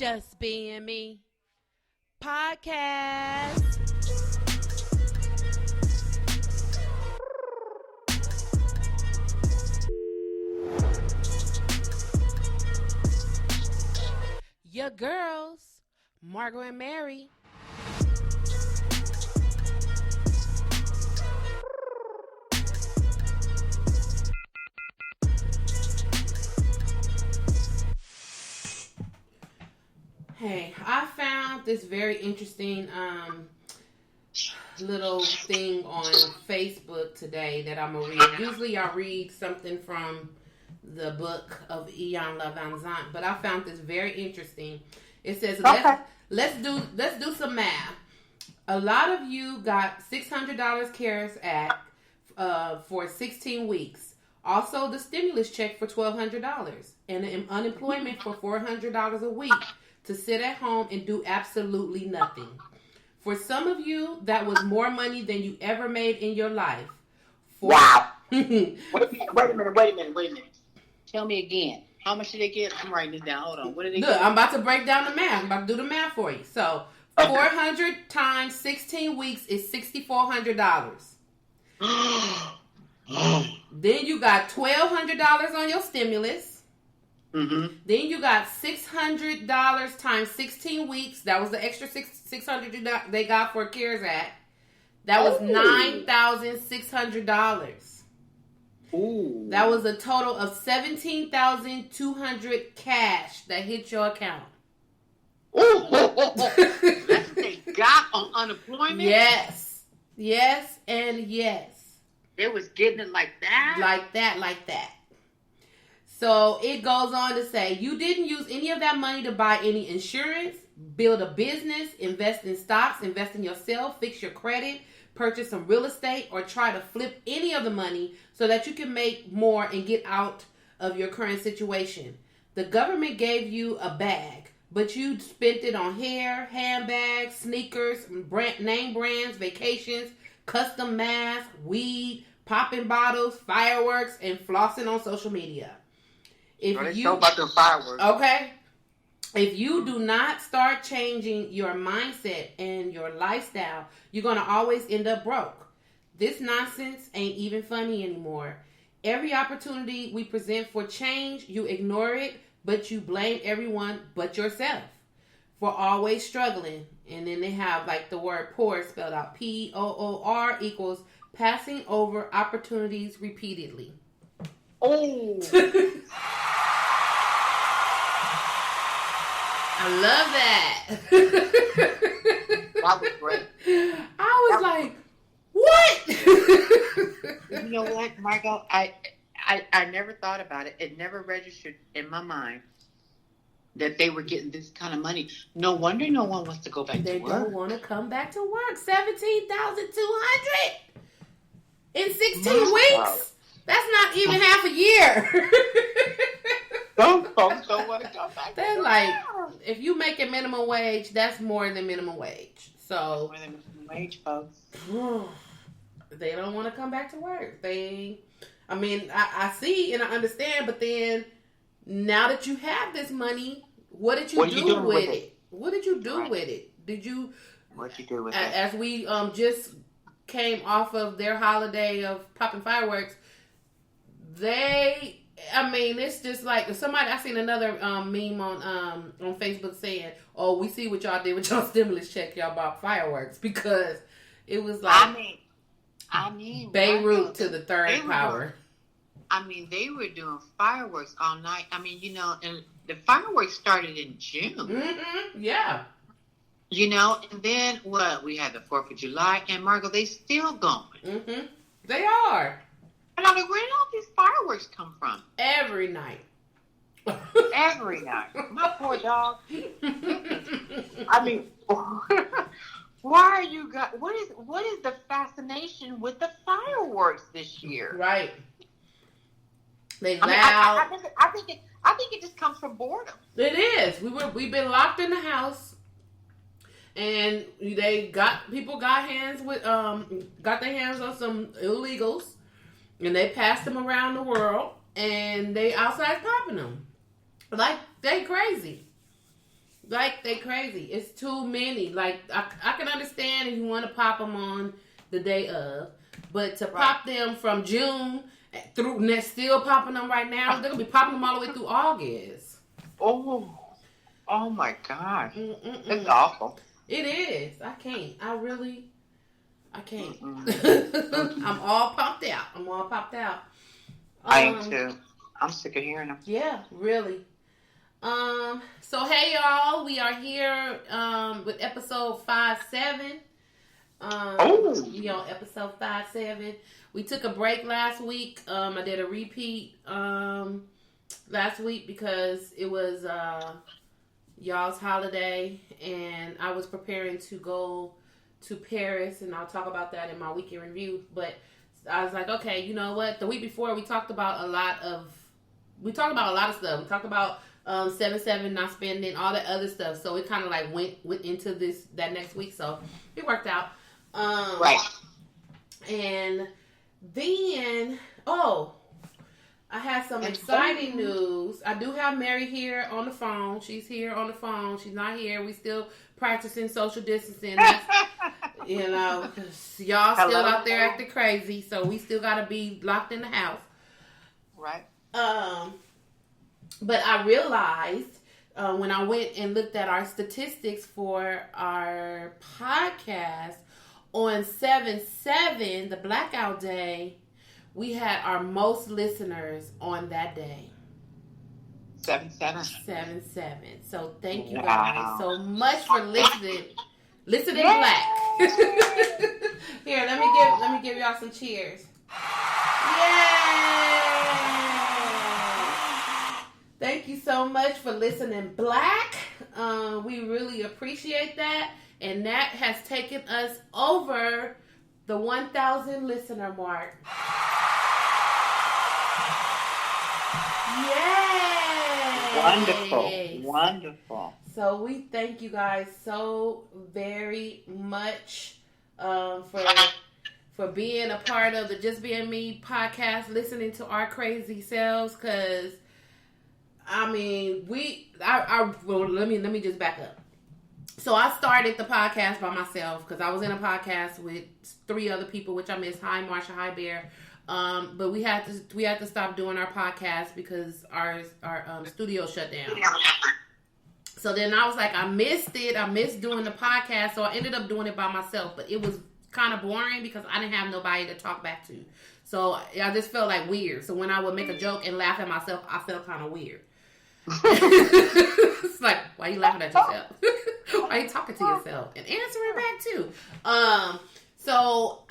Just Being Me podcast. Your girls, Margot and Mary. Hey, I found this very interesting little thing on Facebook today that I'm going to read. Usually I read something from the book of Yall, but I found this very interesting. It says, let's do some math. A lot of you got $600 CARES Act for 16 weeks. Also, the stimulus check for $1,200 and the unemployment for $400 a week to sit at home and do absolutely nothing. For some of you, that was more money than you ever made in your life. Wow. Wait a minute. Tell me again. How much did they get? I'm writing this down. Hold on. What did they get? I'm about to break down the math. I'm about to do the math for you. So, 400 times 16 weeks is $6,400. Then you got $1,200 on your stimulus. Mm-hmm. Then you got $600 times 16 weeks. That was the extra $600 they got for CARES Act. That was $9,600. Ooh. That was a total of $17,200 cash that hit your account. Ooh. That's what they got on unemployment? Yes, and yes. They was getting it like that? Like that. So it goes on to say, you didn't use any of that money to buy any insurance, build a business, invest in stocks, invest in yourself, fix your credit, purchase some real estate, or try to flip any of the money so that you can make more and get out of your current situation. The government gave you a bag, but you spent it on hair, handbags, sneakers, name brands, vacations, custom masks, weed, popping bottles, fireworks, and flossing on social media. They know about the fireworks. Okay. If you do not start changing your mindset and your lifestyle, you're going to always end up broke. This nonsense ain't even funny anymore. Every opportunity we present for change, you ignore it, but you blame everyone but yourself for always struggling. And then they have like the word poor spelled out. POOR equals passing over opportunities repeatedly. Oh. I love that. That was great. I was like, what? You know what, Margot? I never thought about it. It never registered in my mind that they were getting this kind of money. No wonder no one wants to go back to work. They don't want to come back to work. $17,200 in 16 weeks. That's not even half a year. Some folks don't want to come back. They're like, if you make a minimum wage, that's more than minimum wage. So more than minimum wage, folks. They don't want to come back to work. I see and I understand, but then now that you have this money, what did you do with it? What did you do with it? What did you do with it? As we just came off of their holiday of popping fireworks, it's just like I seen another meme on Facebook saying, "Oh, we see what y'all did with y'all stimulus check. Y'all bought fireworks," because it was like Beirut to the third power. They were doing fireworks all night. And the fireworks started in June. Mm-hmm. Yeah. And then we had the 4th of July, and Margot, they still going. Mm-hmm. They are. And I'm like, where did all these fireworks come from? Every night. Every night. My poor dog. Why are you guys? What is the fascination with the fireworks this year? Right. They loud. I think it just comes from boredom. It is. We've been locked in the house, and people got their hands on some illegals. And they passed them around the world, and they outside popping them. Like, they crazy. Like, they crazy. It's too many. Like, I can understand if you want to pop them on the day of, but to pop them from June through, and they're still popping them right now, they're going to be popping them all the way through August. Oh my gosh. It's awful. It is. I can't. I can't. I'm all popped out. I am too. I'm sick of hearing them. Yeah, really. So hey y'all, we are here with episode 5-7. We on episode 5-7. We took a break last week. I did a repeat last week because it was y'all's holiday, and I was preparing to go to Paris, and I'll talk about that in my weekend review. But I was like, okay, you know what? The week before we talked about a lot of stuff. We talked about 7-7 not spending, all that other stuff. So it kind of like went into that next week. So it worked out. Right. And then, I had some exciting news. I do have Mary here on the phone. She's here on the phone. She's not here. We still practicing social distancing. You know, 'cause y'all still out there acting crazy. So we still got to be locked in the house. Right. But I realized when I went and looked at our statistics for our podcast on 7-7, the Blackout Day, we had our most listeners on that day. 7-7. 7-7. So thank you guys so much for listening. Listening black. Here, let me give y'all some cheers. Yay! Thank you so much for listening black. We really appreciate that. And that has taken us over the 1,000 listener mark. Yay! Wonderful. So we thank you guys so very much for being a part of the Just Being Me podcast, listening to our crazy selves, because I mean, let me just back up. So I started the podcast by myself because I was in a podcast with 3 other people, which I miss. Hi, Marsha. Hi, Bear. But we had to stop doing our podcast because our studio shut down. So then I was like, I missed it. I missed doing the podcast, so I ended up doing it by myself. But it was kind of boring because I didn't have nobody to talk back to. So I just felt like weird. So when I would make a joke and laugh at myself, I felt kind of weird. It's like, why are you laughing at yourself? Why are you talking to yourself and answering back too? So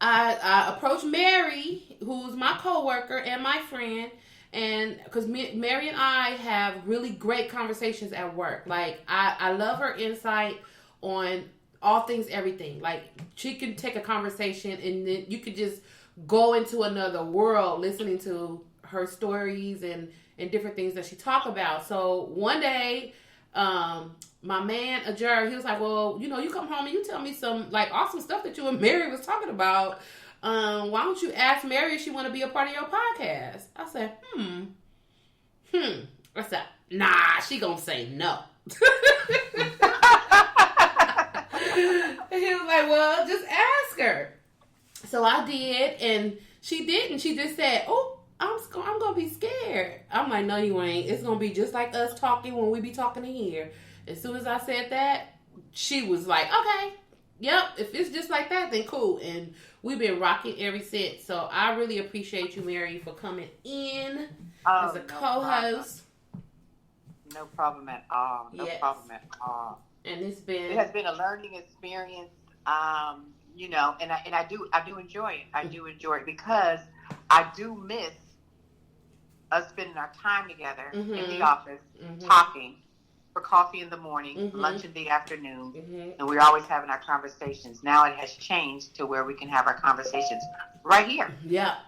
I approached Mary, who's my coworker and my friend, and because Mary and I have really great conversations at work. Like I love her insight on all things, everything. Like she can take a conversation and then you could just go into another world listening to her stories and different things that she talk about. So one day, my man, Ajur, he was like, well, you know, you come home and you tell me some like awesome stuff that you and Mary was talking about. Why don't you ask Mary if she want to be a part of your podcast? I said, I said, nah, she gonna say no. And he was like, well, just ask her. So I did, and she didn't. She just said, oh, I'm going to be scared. I'm like, no, you ain't. It's going to be just like us talking when we be talking in here. As soon as I said that, she was like, okay, yep, if it's just like that, then cool. And we've been rocking ever since. So I really appreciate you, Mary, for coming in as a co-host. No problem at all. No problem at all. And it has been a learning experience, you know, and I do enjoy it. I do enjoy it because I do miss us spending our time together in the office, talking, for coffee in the morning, lunch in the afternoon, and we're always having our conversations. Now it has changed to where we can have our conversations right here. Yeah.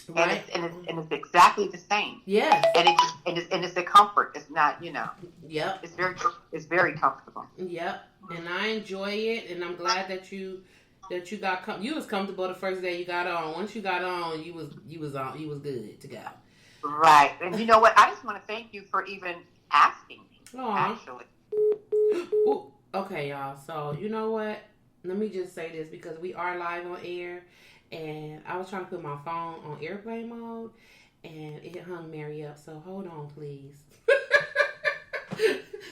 Right. And it's exactly the same. Yeah. And it's a comfort. It's not, you know. Yep. It's very comfortable. Yep. And I enjoy it, and I'm glad that you got you was comfortable the first day you got on. Once you got on, you was good to go. Right. And you know what? I just want to thank you for even asking me. Aww. Actually. Okay, y'all. So, you know what? Let me just say this because we are live on air. And I was trying to put my phone on airplane mode. And it hung Mary up. So, hold on, please.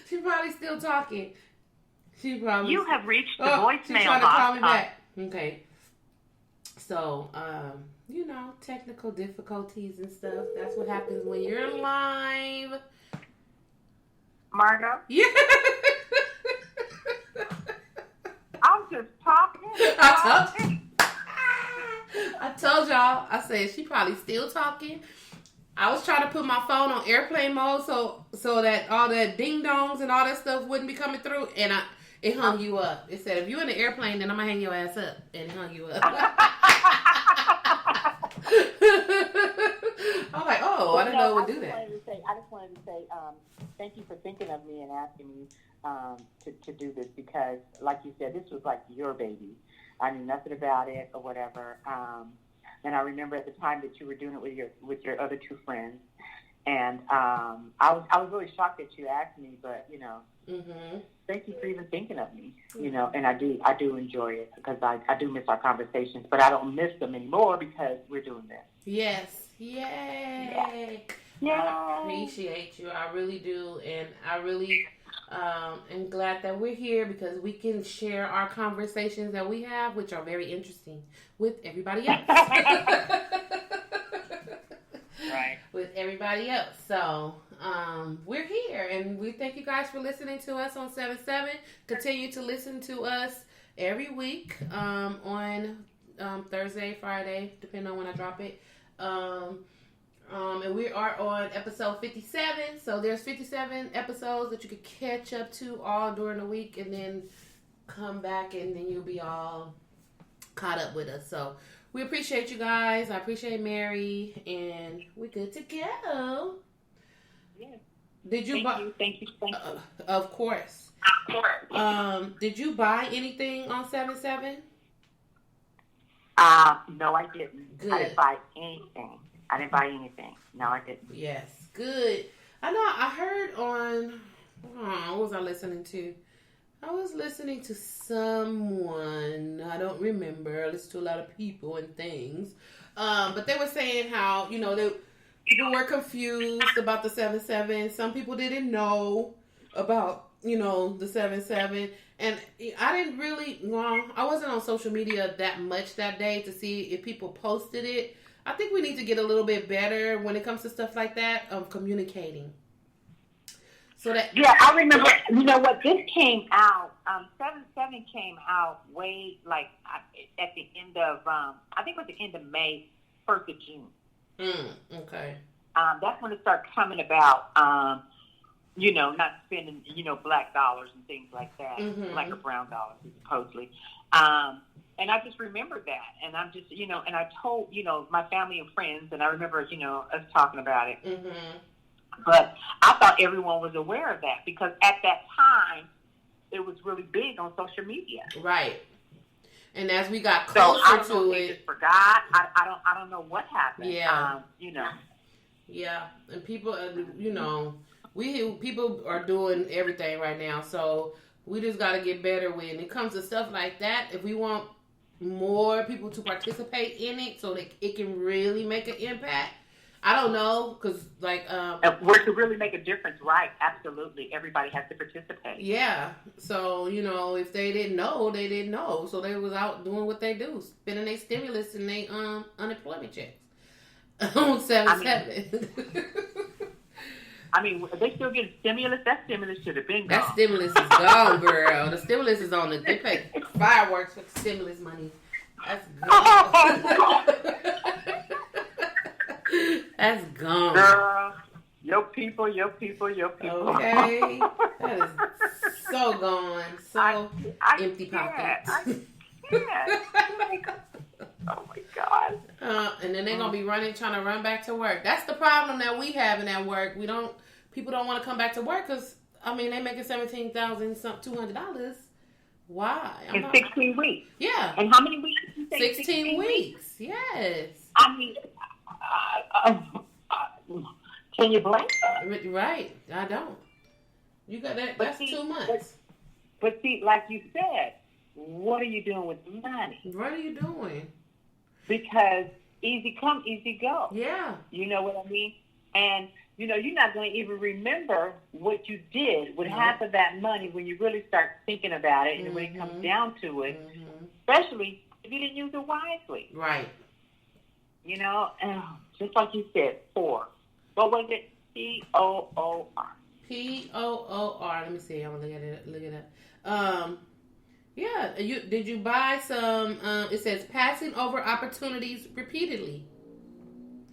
She's probably still talking. You have reached the voicemail she's trying to box. call me back. Okay. So, technical difficulties and stuff. That's what happens when you're live. Margot? Yeah. I'm just talking. I told y'all. I said she probably still talking. I was trying to put my phone on airplane mode so that all that ding dongs and all that stuff wouldn't be coming through, and it hung you up. It said if you're in the airplane, then I'm gonna hang your ass up, and it hung you up. I'm like, I didn't know it would do that. I just wanted to say, thank you for thinking of me and asking me to do this because, like you said, this was like your baby. I knew nothing about it or whatever. And I remember at the time that you were doing it with your other two friends, and I was really shocked that you asked me. But thank you for even thinking of me. And I do enjoy it because I do miss our conversations, but I don't miss them anymore because we're doing this. Yes, yay! Yeah. I appreciate you. I really do, and I really am glad that we're here because we can share our conversations that we have, which are very interesting, with everybody else. Right. With everybody else. So, we're here, and we thank you guys for listening to us on 7/7. Continue to listen to us every week on Thursday, Friday, depending on when I drop it. And we are on episode 57. So there's 57 episodes that you could catch up to all during the week and then come back and then you'll be all caught up with us. So we appreciate you guys. I appreciate Mary and we're good to go. Yeah. Did you buy? Thank you. Of course. Did you buy anything on 7/7? No, I didn't. Good. I didn't buy anything. No, I didn't. Yes, good. I know. I heard on. What was I listening to? I was listening to someone. I don't remember. I listen to a lot of people and things. But they were saying how people were confused about the 7/7. Some people didn't know about the 7/7. And I didn't really. Well, I wasn't on social media that much that day to see if people posted it. I think we need to get a little bit better when it comes to stuff like that of communicating. So that I remember. You know what? This came out. 7/7 came out way at the end of. I think it was the end of May, 1st of June. Okay. That's when it started coming about. Not spending black dollars and things like that, like a brown dollar supposedly. And I just remembered that, and I'm just, and I told, my family and friends, and I remember, us talking about it. But I thought everyone was aware of that because at that time, it was really big on social media. Right. And as we got closer I don't to know if it, they just forgot. I don't know what happened. Yeah. Yeah, and people, people are doing everything right now, so we just got to get better when it comes to stuff like that. If we want more people to participate in it so that it can really make an impact. I don't know, because we're to really make a difference, right? Absolutely. Everybody has to participate. Yeah. So, if they didn't know, they didn't know. So they was out doing what they do, spending their stimulus and their unemployment checks on 7/7. I mean, they still get stimulus. That stimulus should have been gone. That stimulus is gone, girl. The stimulus is on they pay fireworks with stimulus money. That's gone. That's gone. Girl, your people. Okay. That is so gone. So empty pockets. Oh my God. And then they're going to be trying to run back to work. That's the problem that we having at work. People don't want to come back to work because, they're making $17,200. Why? In 16 weeks. Yeah. And how many weeks? 16 weeks. Yes. Can you blame them? Right. I don't. You got that. That's 2 months. But see, like you said, what are you doing with the money? What are you doing? Because easy come, easy go. Yeah. You know what I mean? And, you know, you're not going to even remember what you did with half of that money when you really start thinking about it. And when it comes down to it, especially if you didn't use it wisely. Right. You know, just like you said, 4. What was it? POOR. POOR. Let me see. I'm gonna look it up. Yeah. Did you buy some? It says passing over opportunities repeatedly.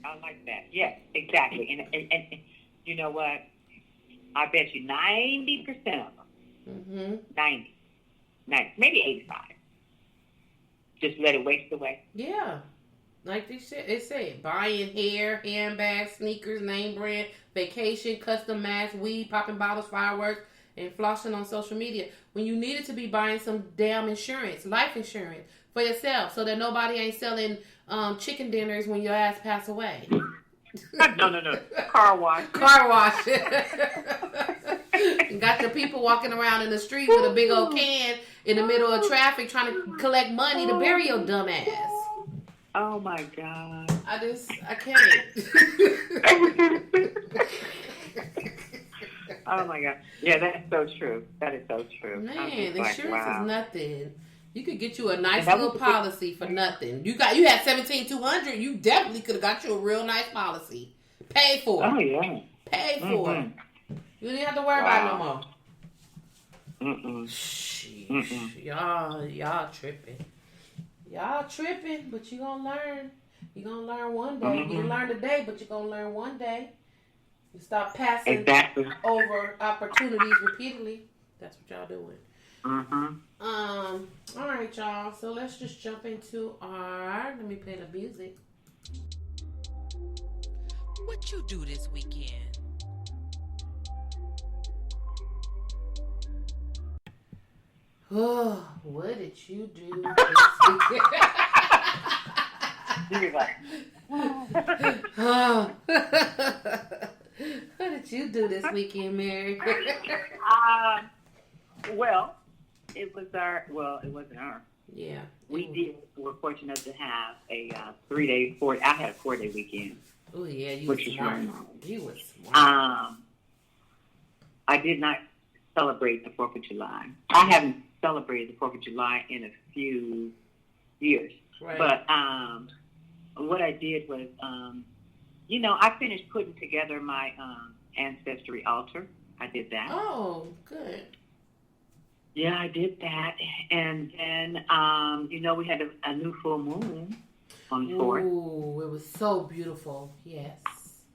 I like that. Yes, exactly. And you know what? I bet you 90% of them. 90, maybe 85. Just let it waste away. Yeah. Like they said, it said buying hair, handbags, sneakers, name brand, vacation, custom masks, weed, popping bottles, fireworks, and flossing on social media. When you needed to be buying some damn insurance, life insurance for yourself, so that nobody ain't selling chicken dinners when your ass pass away. No. Car wash. Car wash. Got your people walking around in the street with a big old can in the middle of traffic trying to collect money to bury your dumb ass. Oh my God. I can't. Oh my God. Yeah, that's so true. That is so true. Man, insurance is nothing. You could get you a nice that little policy for nothing. You had $17,200. You definitely could have got you a real nice policy. Paid for. Oh yeah. Paid for. You didn't have to worry about it no more. Sheesh. Y'all tripping. Y'all tripping, but you gonna learn. You gonna learn one day. You didn't learn today, but you gonna learn one day. You stop passing over opportunities repeatedly. That's what y'all doing. All right, y'all. So let's just jump into let me play the music. What you do this weekend? Oh, what did you do this weekend? You're like, What did you do this weekend, Mary? Well, it wasn't our. Yeah. We're fortunate to have a 3-day, I had a 4-day weekend. Oh, yeah, you which was smart. Is You was smart. I did not celebrate the 4th of July. I haven't celebrated the 4th of July in a few years. Right. But what I did was, I finished putting together my ancestry altar. I did that. Oh, good. Yeah, I did that. And then, we had a new full moon on the 4th. Ooh, it was so beautiful. Yes.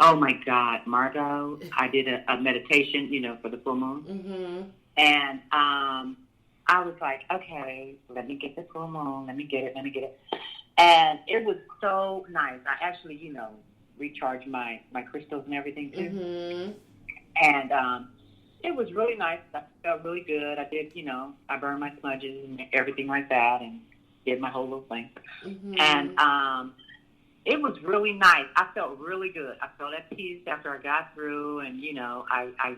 Oh, my God, Margot. I did a meditation, for the full moon. Mm-hmm. And I was like, okay, let me get the full moon. Let me get it. And it was so nice. I actually, recharged my crystals and everything, too. Mm-hmm. And it was really nice. I felt really good. I did, I burned my smudges and everything like that and did my whole little thing. Mm-hmm. And it was really nice. I felt really good. I felt at peace after I got through and, I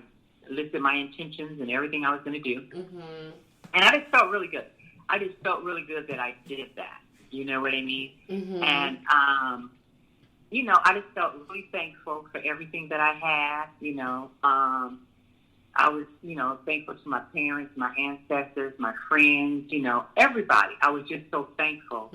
listed my intentions and everything I was going to do. Mm-hmm. And I just felt really good. I just felt really good that I did that. You know what I mean? Mm-hmm. And, I just felt really thankful for everything that I had, I was, thankful to my parents, my ancestors, my friends, everybody. I was just so thankful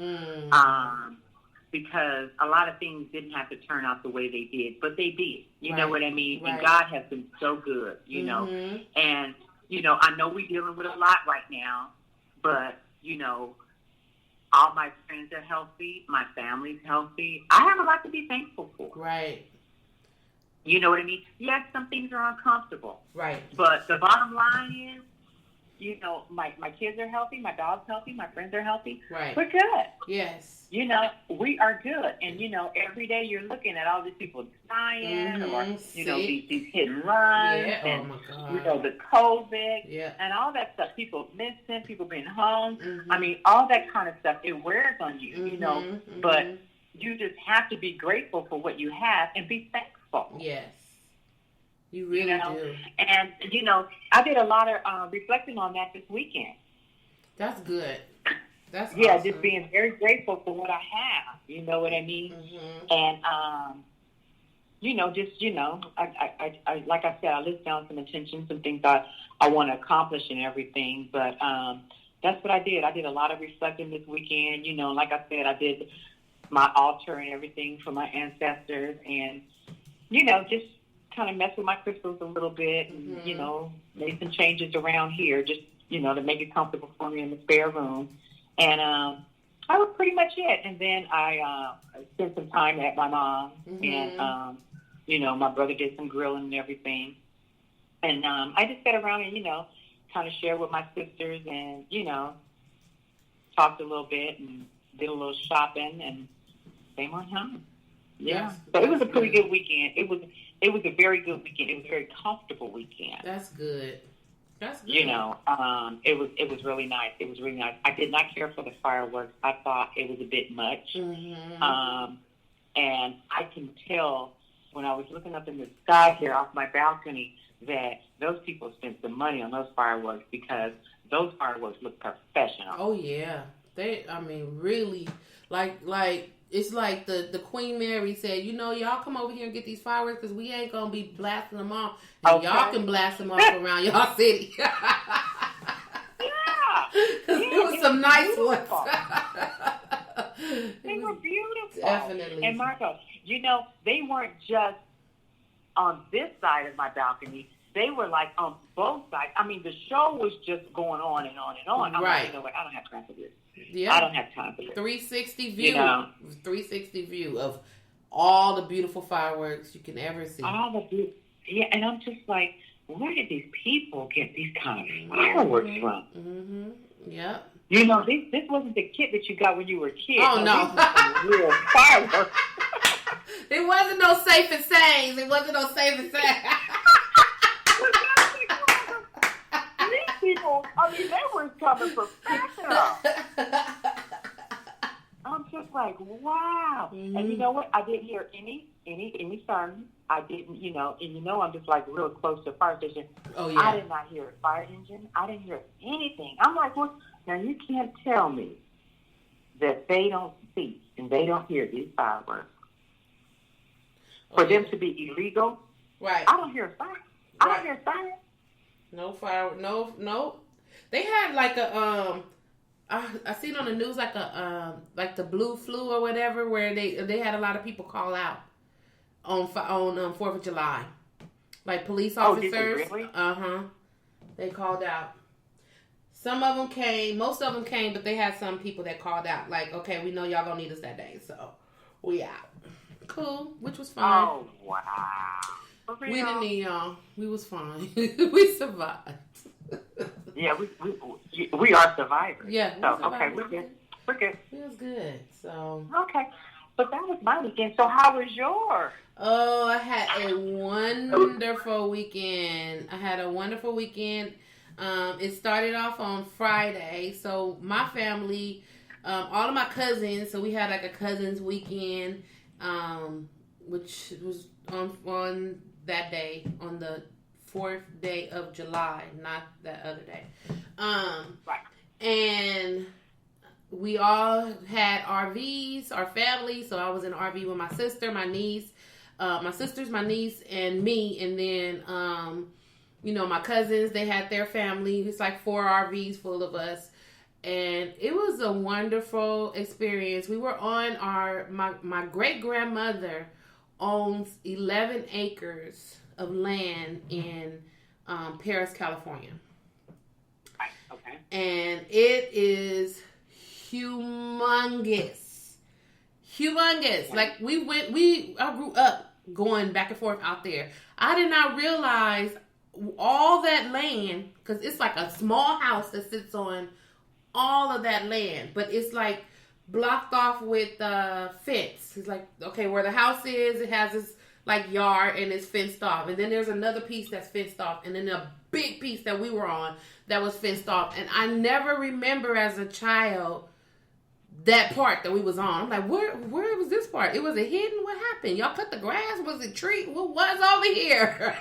because a lot of things didn't have to turn out the way they did, but they did. You know what I mean? Right. And God has been so good, know. And, I know we're dealing with a lot right now, but, all my friends are healthy. My family's healthy. I have a lot to be thankful for. Right. You know what I mean? Yes, some things are uncomfortable. Right. But the bottom line is, my kids are healthy, my dog's healthy, my friends are healthy. Right. We're good. Yes. We are good. And, every day you're looking at all these people dying or, these hit and runs. Yeah. And, oh, my God. the COVID. Yeah. And all that stuff. People missing, people being home. Mm-hmm. I mean, all that kind of stuff, it wears on you, Mm-hmm. But you just have to be grateful for what you have and be thankful. Yes. You really do. And, I did a lot of reflecting on that this weekend. That's good. That's awesome. Just being very grateful for what I have. You know what I mean? Mm-hmm. And, I like I said, I list down some intentions, some things I want to accomplish and everything. But that's what I did. I did a lot of reflecting this weekend. Like I said, I did my altar and everything for my ancestors, and just kind of mess with my crystals a little bit, and made some changes around here, just to make it comfortable for me in the spare room. And that was pretty much it. And then I spent some time at my mom, and my brother did some grilling and everything. And I just sat around and kind of shared with my sisters, and talked a little bit and did a little shopping and came on home. Yeah. So it was a pretty good weekend. It was a very good weekend. It was a very comfortable weekend. That's good. That's good. It was really nice. It was really nice. I did not care for the fireworks. I thought it was a bit much. And I can tell when I was looking up in the sky here off my balcony that those people spent some money on those fireworks, because those fireworks look professional. Oh yeah. Really, like it's like the Queen Mary said, y'all come over here and get these fireworks, because we ain't going to be blasting them off. And y'all can blast them off around y'all city. Yeah. It was some nice ones. They were beautiful. Definitely. And Margot, they weren't just on this side of my balcony. They were like on both sides. I mean, the show was just going on and on and on. I'm right. like, you know what? I don't have time for this. Yeah. I don't have time for this. 360 view. 360 view of all the beautiful fireworks you can ever see. Yeah, and I'm just like, where did these people get these kind of fireworks from? Mm-hmm. Yep. This wasn't the kit that you got when you were a kid. Oh, no. These were some real fireworks. It wasn't no safe and sayings. It wasn't no safe and sayings. These people, they were coming professional. I'm just like, wow. Mm-hmm. And you know what? I didn't hear any sirens. I didn't, and I'm just like real close to a fire station. Oh, yeah. I did not hear a fire engine. I didn't hear anything. I'm like, well, now you can't tell me that they don't see and they don't hear these fireworks. For them to be illegal, right? I don't hear a siren. I don't hear a siren. No fire. No. They had like a I seen on the news like like the blue flu or whatever, where they had a lot of people call out on 4th of July, like police officers. Oh, did they really? They called out. Some of them came. Most of them came, but they had some people that called out. Like, okay, we know y'all gonna need us that day, so we out. Cool, which was fine. Oh, wow. We didn't need y'all. We was fine. We survived. Yeah, we are survivors. Yeah. Okay, we're good. It was good. So. Okay. But that was my weekend. So how was yours? Oh, I had a wonderful weekend. It started off on Friday. So my family, all of my cousins, so we had like a cousins weekend, which was on that day, on the 4th day of July, not that other day. Right. And we all had RVs, our family. So I was in an RV with my sister, my niece, my sisters, my niece, and me. And then, my cousins, they had their family. It's like 4 RVs full of us. And it was a wonderful experience. We were on my great-grandmother owns 11 acres of land in Paris, California. Right. Okay. And it is humongous. Like I grew up going back and forth out there. I did not realize all that land, because it's like a small house that sits on all of that land, but it's like blocked off with fence. It's like, okay, where the house is, it has this like yard and it's fenced off, and then there's another piece that's fenced off, and then a big piece that we were on that was fenced off. And I never remember as a child that part that we was on. I'm like, where was this part? It was it hidden? What happened? Y'all cut the grass? Was it tree? What was over here?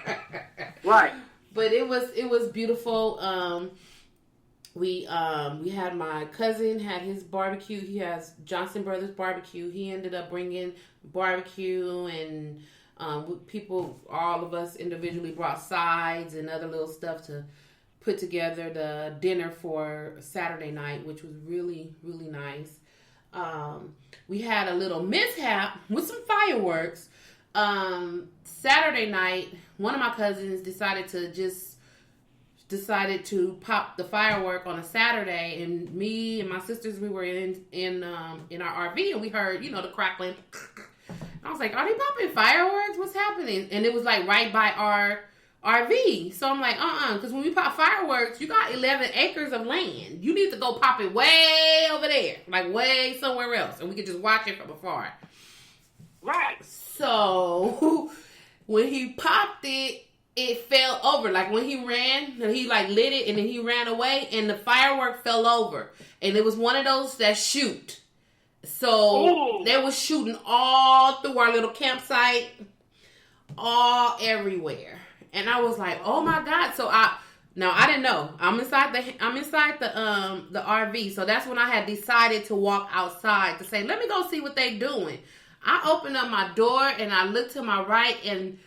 Right. But it was beautiful. We had my cousin had his barbecue. He has Johnson Brothers barbecue. He ended up bringing barbecue and people, all of us individually brought sides and other little stuff to put together the dinner for Saturday night, which was really, really nice. We had a little mishap with some fireworks. Saturday night, one of my cousins decided to pop the firework on a Saturday, and me and my sisters, we were in our RV, and we heard, the crackling. I was like, are they popping fireworks? What's happening? And it was like right by our RV. So I'm like, because when we pop fireworks, you got 11 acres of land. You need to go pop it way over there, like way somewhere else, and we could just watch it from afar. Right. So when he popped it, it fell over. Like when he ran, he like lit it and then he ran away and the firework fell over. And it was one of those that shoot. So they was shooting all through our little campsite, all everywhere. And I was like, oh my God. So I didn't know. I'm inside the RV. So that's when I had decided to walk outside to say, let me go see what they doing. I opened up my door and I looked to my right, and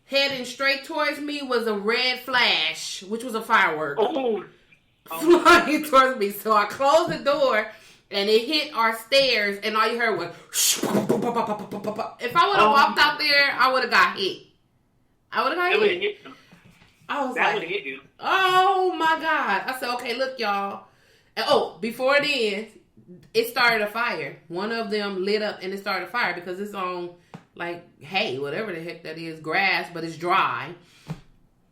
heading straight towards me was a red flash, which was a firework flying towards me. So I closed the door and it hit our stairs, and all you heard was if I would have walked out there, I would have got hit. I would have got hit. I was like, hit you. Oh my God. I said, okay, look, y'all. And before it ends, it started a fire. One of them lit up and it started a fire because it's on like hay, whatever the heck that is, grass, but it's dry.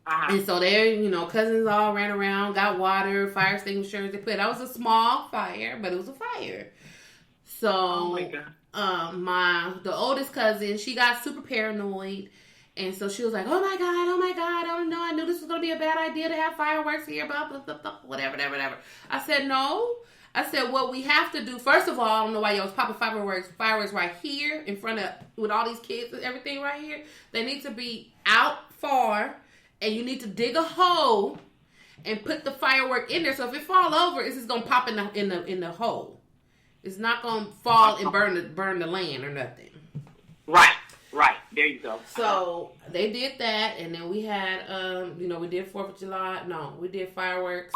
And so there, cousins all ran around, got water, fire extinguishers. They put. That was a small fire, but it was a fire. So, oh my God. The oldest cousin, she got super paranoid, and so she was like, "Oh my God, oh no, I knew this was gonna be a bad idea to have fireworks here, blah blah blah, blah whatever." I said, "No." I said, what we have to do, first of all, I don't know why y'all was popping fireworks right here in front of, with all these kids and everything right here. They need to be out far, and you need to dig a hole and put the firework in there. So if it fall over, it's just gonna pop in the hole. It's not gonna fall and burn the land or nothing. Right. There you go. So they did that, and then we had, we did 4th of July. No, we did fireworks.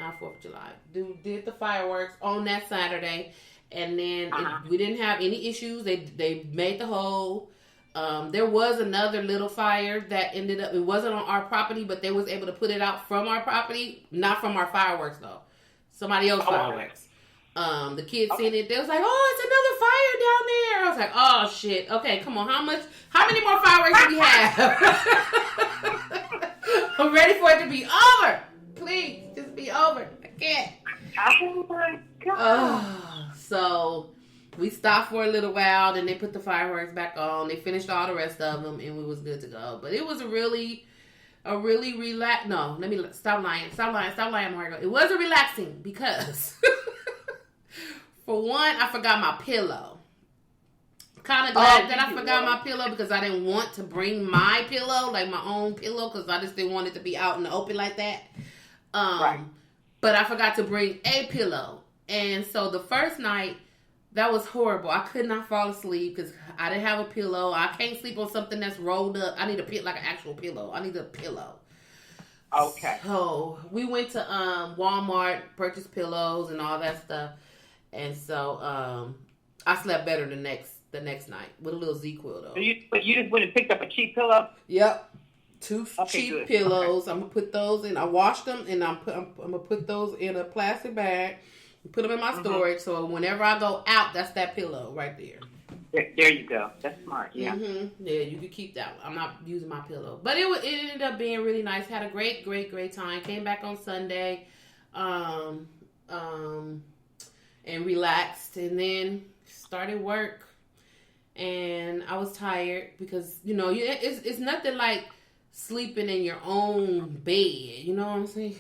Not 4th of July. Did the fireworks on that Saturday, and then we didn't have any issues. They made the hole. There was another little fire that ended up. It wasn't on our property, but they was able to put it out from our property, not from our fireworks though. Somebody else's fireworks. The kids seen it. They was like, "Oh, it's another fire down there." I was like, "Oh shit. Okay, come on. How many more fireworks do we have?" I'm ready for it to be over. Please, just be over. I can't. Oh my God. So we stopped for a little while, then they put the fireworks back on. They finished all the rest of them, and we was good to go. But it was a really relax. No, let me stop lying, Margot. It wasn't relaxing because, for one, I forgot my pillow. Kind of glad that I forgot my pillow because I didn't want to bring my pillow, like my own pillow, because I just didn't want it to be out in the open like that. But I forgot to bring a pillow. And so the first night, that was horrible. I could not fall asleep because I didn't have a pillow. I can't sleep on something that's rolled up. I need like an actual pillow. I need a pillow. Okay. So we went to Walmart, purchased pillows and all that stuff. And so I slept better the next night with a little Z-Quill though. So you just went and picked up a cheap pillow? Yep. Two cheap good. pillows. I'm gonna put those in. I washed them, and I'm gonna put those in a plastic bag. Put them in my storage, so whenever I go out, that's that pillow right there. There you go. That's smart. Yeah. Yeah, you can keep that one. I'm not using my pillow, but it ended up being really nice. Had a great time. Came back on Sunday, and relaxed, and then started work. And I was tired because it's nothing like sleeping in your own bed. You know what I'm saying?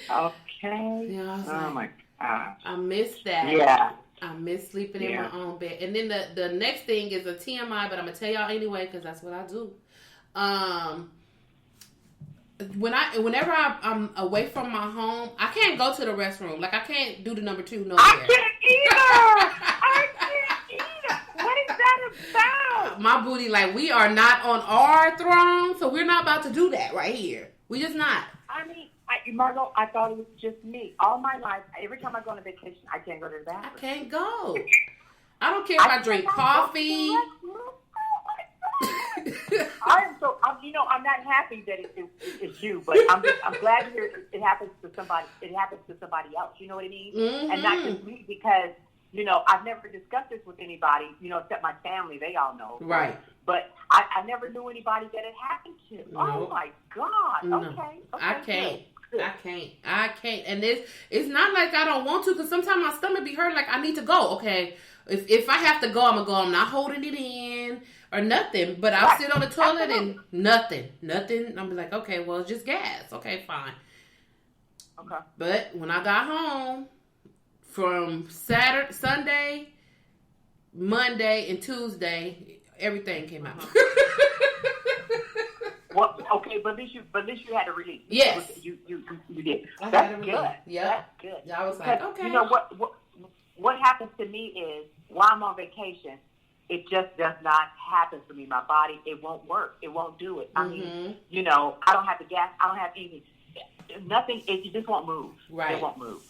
Okay. Yeah. Oh my gosh. I missed that. Yeah. I miss sleeping in my own bed. And then the next thing is a TMI, but I'm gonna tell y'all anyway because that's what I do. Whenever I'm away from my home, I can't go to the restroom. Like I can't do the number 2 nowhere. I can't either. What is that about? My booty, like we are not on our throne, so we're not about to do that right here. We just not. I mean, Margot, I thought it was just me. All my life, every time I go on a vacation, I can't go to the bathroom. I can't go. I don't care if I drink coffee. I'm not happy that it's you, but I'm glad to hear it happens to somebody. It happens to somebody else. You know what I mean? Mm-hmm. And not just me, because I've never discussed this with anybody. Except my family. They all know. Right. But I never knew anybody that it happened to. No. Oh my God. No. Okay. I can't. Good. I can't. And it's not like I don't want to, because sometimes my stomach be hurt. Like I need to go. Okay. If I have to go, I'm gonna go. I'm not holding it in or nothing. But I'll sit on the toilet and nothing. I'm like, okay, well, it's just gas. Okay, fine. Okay. But when I got home from Sunday, Monday, and Tuesday, everything came out. Well, okay, but at least you had a release. Yes. You did. I That's had a good. release. Yep. That's good. I was like, okay. You know what happens to me is while I'm on vacation, it just does not happen for me. My body, it won't work. It won't do it. I mean, I don't have the gas. I don't have anything. Nothing. It just won't move. Right. It won't move.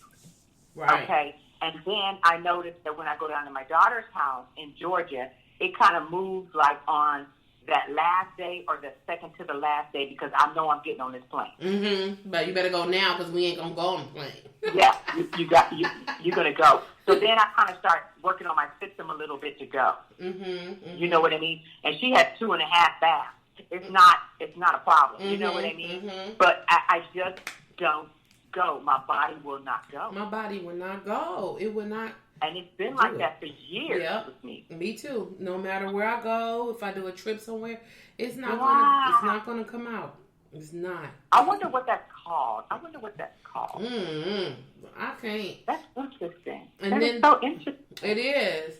Right. Okay. And then I noticed that when I go down to my daughter's house in Georgia, it kind of moves like on that last day or the second to the last day, because I know I'm getting on this plane. Mm-hmm. But you better go now, because we ain't gonna go on the plane. Yeah, you're gonna go. So then I kind of start working on my system a little bit to go. Mm-hmm. Mm-hmm. You know what I mean? And she has 2.5 baths. It's not a problem. Mm-hmm. You know what I mean? Mm-hmm. But I just don't go. My body will not go. My body will not go. It will not. And it's been like that for years with me. Me too. No matter where I go, if I do a trip somewhere, it's not gonna come out. It's not. I wonder what that's called. Mm-hmm. I can't. That's interesting. And that then is so interesting. It is.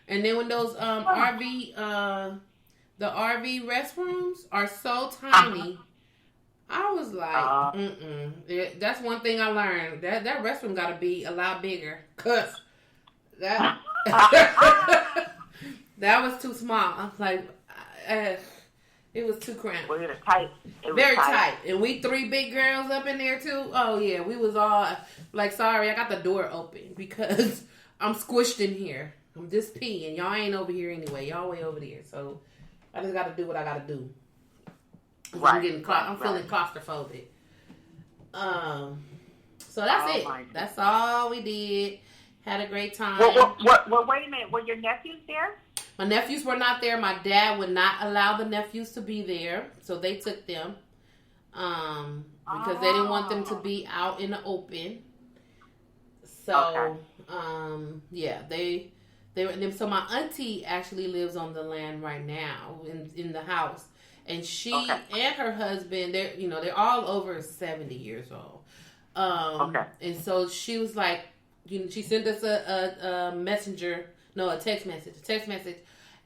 And then when those the RV restrooms are so tiny, I was like, that's one thing I learned. That restroom got to be a lot bigger, cause that that was too small. I was like, it was too cramped. Was it tight? Very tight. And we 3 big girls up in there too. Oh yeah, we was all like, sorry, I got the door open because I'm squished in here. I'm just peeing. Y'all ain't over here anyway. Y'all way over there. So I just got to do what I got to do. Right. I'm feeling claustrophobic. So that's it. That's all we did. Had a great time. Well, wait a minute. Were your nephews there? My nephews were not there. My dad would not allow the nephews to be there, so they took them because they didn't want them to be out in the open. So, yeah, they were. So my auntie actually lives on the land right now in the house, and she and her husband, they're all over 70 years old. And so she was like, she sent us a text message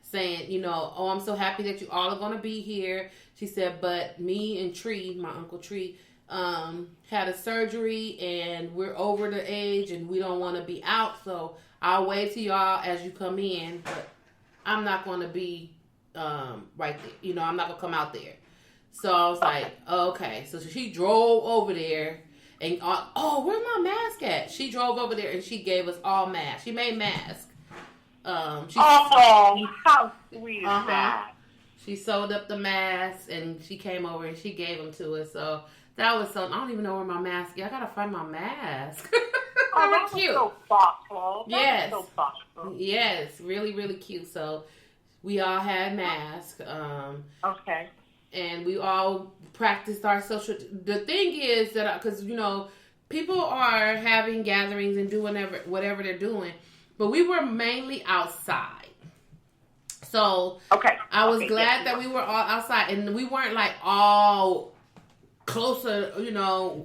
saying, oh, I'm so happy that you all are going to be here. She said, but me and Tree, my Uncle Tree, had a surgery and we're over the age and we don't want to be out. So I'll wave to y'all as you come in, but I'm not going to be right there. I'm not going to come out there. So I was like, okay. So she drove over there. And, where's my mask at? She drove over there and she gave us all masks. She made masks. How sweet is that? She sewed up the masks and she came over and she gave them to us. So that was I don't even know where my mask is. I gotta find my mask. That was cute. So thoughtful. Yes. Yes, really, really cute. So we all had masks. Okay. And we all practiced our social. The thing is that, because people are having gatherings and doing whatever they're doing, but we were mainly outside. So I was glad that we were all outside, and we weren't like all closer,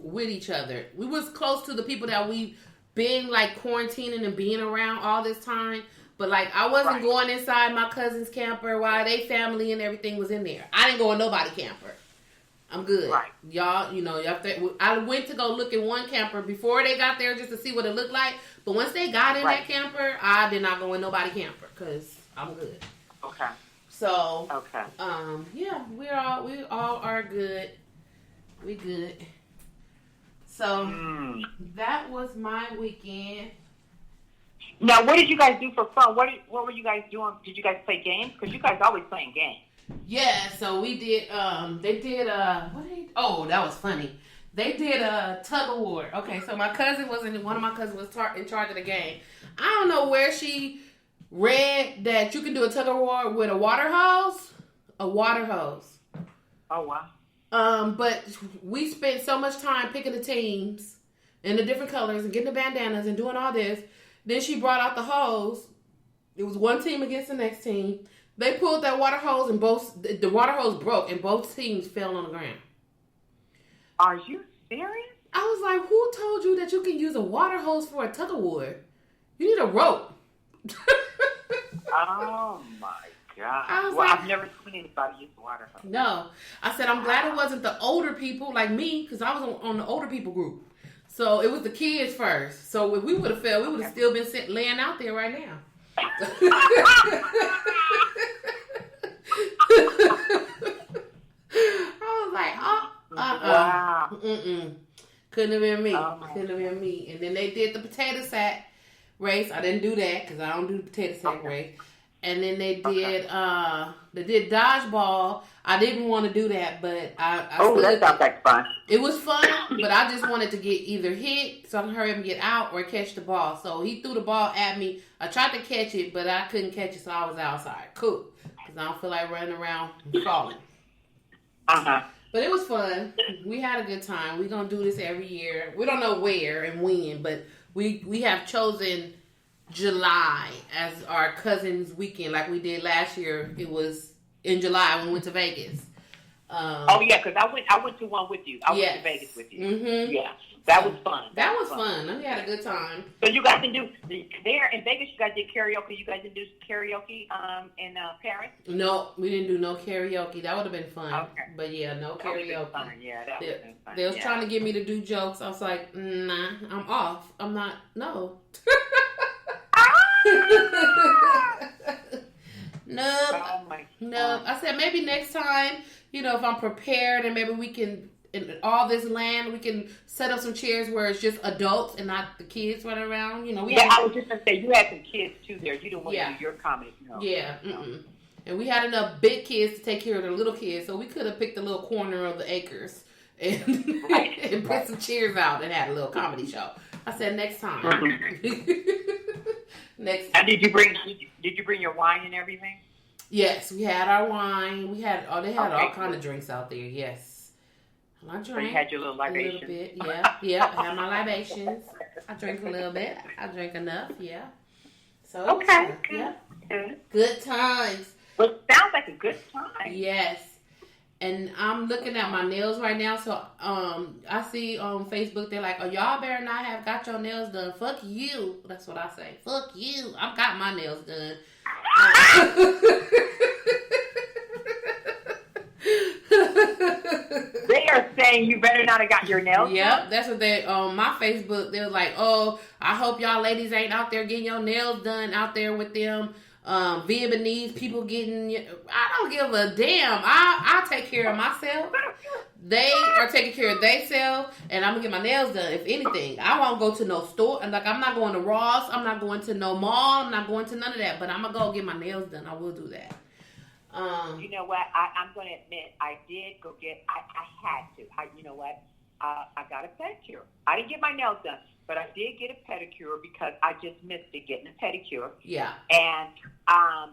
with each other. We was close to the people that we being like quarantining and being around all this time. But like I wasn't going inside my cousin's camper while they family and everything was in there. I didn't go in nobody camper. I'm good. Right. Y'all, I went to go look at one camper before they got there just to see what it looked like. But once they got in that camper, I did not go in nobody camper because I'm good. Okay. So, okay. Yeah, we all are good. We good. So, that was my weekend. Now, what did you guys do for fun? What were you guys doing? Did you guys play games? Because you guys always playing games. Yeah, so we did, they did, that was funny. They did a tug of war. Okay, so one of my cousins was in charge of the game. I don't know where she read that you can do a tug of war with a water hose. A water hose. Oh, wow. But we spent so much time picking the teams and the different colors and getting the bandanas and doing all this. Then she brought out the hose. It was one team against the next team. They pulled that water hose and the water hose broke and both teams fell on the ground. Are you serious? I was like, who told you that you can use a water hose for a tug of war? You need a rope. Oh my God. I've never seen anybody use a water hose. No. I said, I'm glad it wasn't the older people like me because I was on the older people group. So it was the kids first. So if we would have fell, we would have still been laying out there right now. I was like, wow. Couldn't have been me. Couldn't have been me. And then they did the potato sack race. I didn't do that because I don't do the potato sack race. And then they did dodgeball. I didn't want to do that, but I that sounds like fun. It was fun, but I just wanted to get either hit so I can hurry up and get out or catch the ball. So he threw the ball at me. I tried to catch it, but I couldn't catch it, so I was outside. Cool. Because I don't feel like running around and falling. But it was fun. We had a good time. We're going to do this every year. We don't know where and when, but we have chosen July as our cousin's weekend like we did last year. It was in July when we went to Vegas. Because I went to one with you. I went to Vegas with you. Mm-hmm. Yeah, that was fun. That was fun. We had a good time. So you guys can do there in Vegas. You guys did karaoke. You guys didn't do karaoke in Paris. No, we didn't do no karaoke. That would have been fun. Okay. But yeah, no karaoke. Fun. Yeah, that would have been fun. They was trying to get me to do jokes. I was like, nah, I'm off. I'm not. No. Nope. Nope. I said maybe next time, if I'm prepared and maybe we can, in all this land, we can set up some chairs where it's just adults and not the kids running around. I was just going to say, you had some kids too there. You don't want to do your comedy. Yeah. And we had enough big kids to take care of the little kids, so we could have picked a little corner of the acres and, and put some chairs out and had a little comedy show. I said next time. Next. And did you bring your wine and everything? Yes, we had our wine. They had all kind of drinks out there. Yes, I drank. So you had your little libations. A little bit. Yeah. I had my libations. I drank a little bit. I drank enough. Yeah. So good times. Well, it sounds like a good time. Yes. And I'm looking at my nails right now. So I see on Facebook, they're like, oh, y'all better not have got your nails done. Fuck you. That's what I say. Fuck you. I've got my nails done. They are saying you better not have got your nails done? Yep. That's what they, on my Facebook, they were like, oh, I hope y'all ladies ain't out there getting your nails done out there with them. Vietnamese people getting, I don't give a damn. I take care of myself. They are taking care of themselves, and I'm gonna get my nails done. If anything, I won't go to no store. And like, I'm not going to Ross. I'm not going to no mall. I'm not going to none of that. But I'm gonna go get my nails done. I will do that. You know what? I'm going to admit, I did go get. I had to. You know what? I got a pedicure. I didn't get my nails done, but I did get a pedicure because I just missed it getting a pedicure. Yeah. And I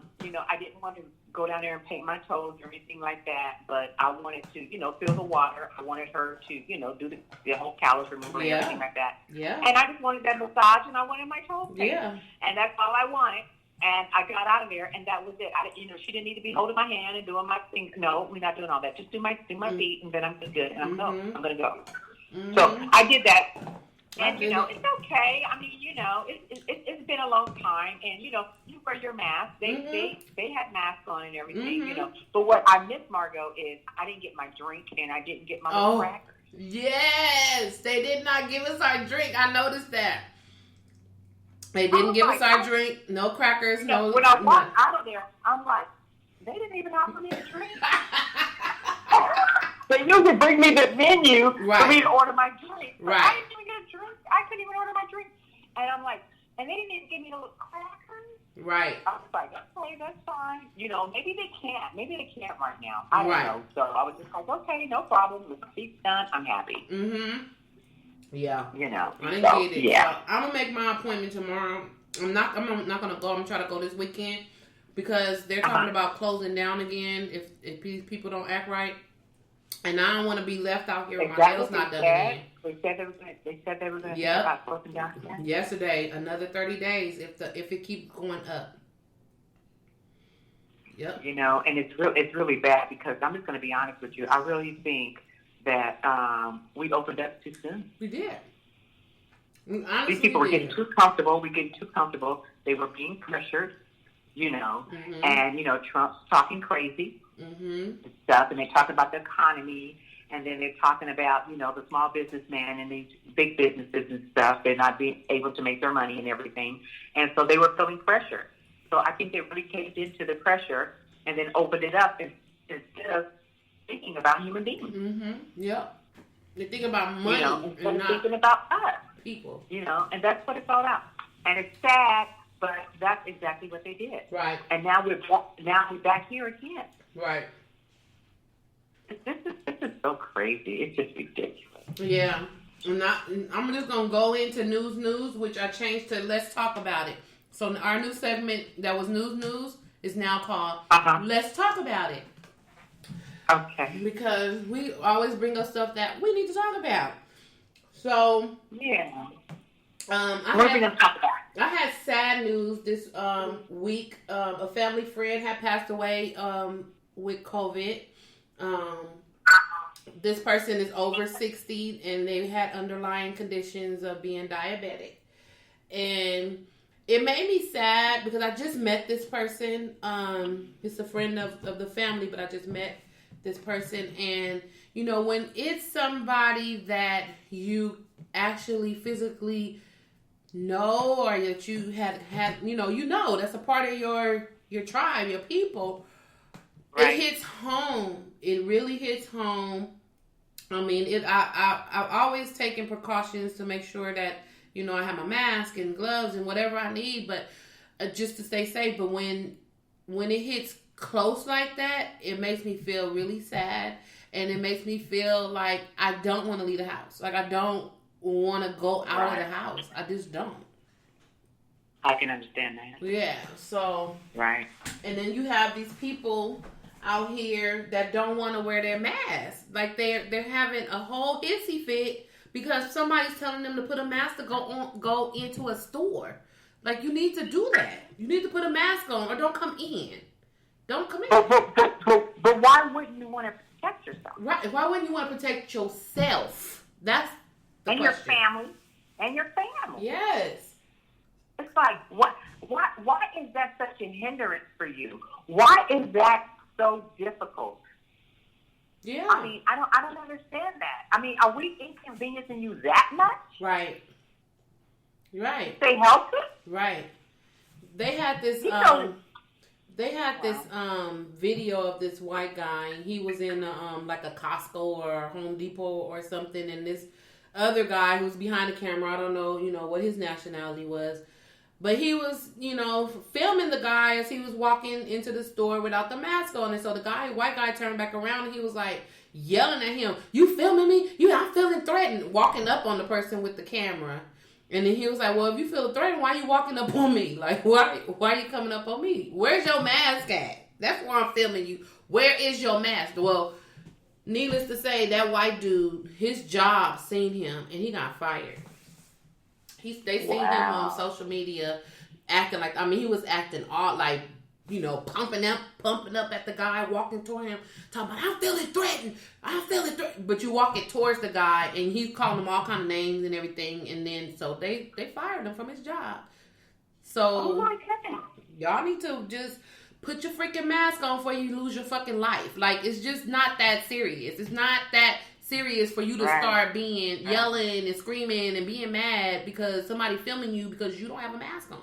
didn't want to go down there and paint my toes or anything like that, but I wanted to, feel the water. I wanted her to, do the whole callus removal and everything like that. Yeah. And I just wanted that massage, and I wanted my toes painted. Yeah. And that's all I wanted. And I got out of there, and that was it. She didn't need to be holding my hand and doing my thing. No, we're not doing all that. Just do my feet, and then I'm good. And I'm going to go. Mm-hmm. So I did that. And, it's okay. I mean, it's been a long time, and you wear your mask. They had masks on and everything, But what I miss, Margot, is I didn't get my drink and I didn't get my little crackers. Yes, they did not give us our drink. I noticed that. They didn't give us our drink. No crackers. No. When I walked out of there, I'm like, they didn't even offer me a drink. They usually bring me the menu for me to order my drink. But I didn't even get a drink. I couldn't even order my drink. And I'm like, and they didn't even give me the little crackers. Right. I was like, okay, that's fine. Maybe they can't. Maybe they can't right now. I don't know. So I was just like, okay, no problem. The seat's done. I'm happy. Mm-hmm. Yeah. I didn't get it. Yeah. So I'm gonna make my appointment tomorrow. I'm not gonna go. I'm gonna try to go this weekend because they're talking about closing down again if people don't act right. And I don't want to be left out here with my nails not done again. They said they were going to start closing down again. Yesterday, another 30 days if it keeps going up. Yep. And it's really bad because I'm just going to be honest with you. I really think that we opened up too soon. We did. These people were getting too comfortable. We're getting too comfortable. They were being pressured, and Trump's talking crazy. And stuff, and they talk about the economy, and then they're talking about the small businessman and these big businesses and stuff. They're not being able to make their money and everything, and so they were feeling pressure. So I think they really caved into the pressure and then opened it up instead of thinking about human beings. Yep. They think about money and not thinking about us, people. And that's what it's all about. And it's sad, but that's exactly what they did. Right. And now we're back here again. Right. This is so crazy. It's just ridiculous. Yeah. I'm just going to go into news, which I changed to Let's Talk About It. So our new segment that was news is now called Let's Talk About It. Okay. Because we always bring up stuff that we need to talk about. So, yeah. What are we going to talk about? I had sad news this week. A family friend had passed away with COVID. This person is over 60 and they had underlying conditions of being diabetic. And it made me sad because I just met this person. It's a friend of the family, but I just met this person. And, when it's somebody that you actually physically know or that you had that's a part of your tribe, your people. Right. It hits home. It really hits home. I mean, I've always taken precautions to make sure that I have my mask and gloves and whatever I need, but just to stay safe. But when it hits close like that, it makes me feel really sad, and it makes me feel like I don't want to leave the house. Like I don't want to go out of the house. I just don't. I can understand that. Yeah. So. Right. And then you have these people out here that don't want to wear their mask. Like they're having a whole hissy fit because somebody's telling them to put a mask to go into a store. Like you need to do that. You need to put a mask on or don't come in. Don't come in. But why wouldn't you want to protect yourself? Right. Why wouldn't you want to protect yourself? That's the and question. Your family. Yes. It's like why is that such a hindrance for you? Why is that so difficult? Yeah. I mean, I don't understand that. I mean, are we inconveniencing you that much? Right. Right. Stay healthy? Right. They had this video of this white guy, and he was in like a Costco or a Home Depot or something, and this other guy who's behind the camera, I don't know, what his nationality was, but he was, filming the guy as he was walking into the store without the mask on, and so the white guy turned back around, and he was like yelling at him, "You filming me? I'm feeling threatened," walking up on the person with the camera. And then he was like, "Well, if you feel threatened, why are you walking up on me? Like, why are you coming up on me? Where's your mask at? That's why I'm filming you. Where is your mask?" Well, needless to say, that white dude, his job seen him, and he got fired. They seen him on social media acting like, he was acting all like pumping up at the guy walking toward him, talking about, I'm feeling threatened. But you walking towards the guy, and he's calling him all kind of names and everything, and then so they fired him from his job. So, oh my goodness, y'all need to just put your freaking mask on before you lose your fucking life. Like, it's just not that serious. It's not that serious for you to start being yelling and screaming and being mad because somebody filming you because you don't have a mask on.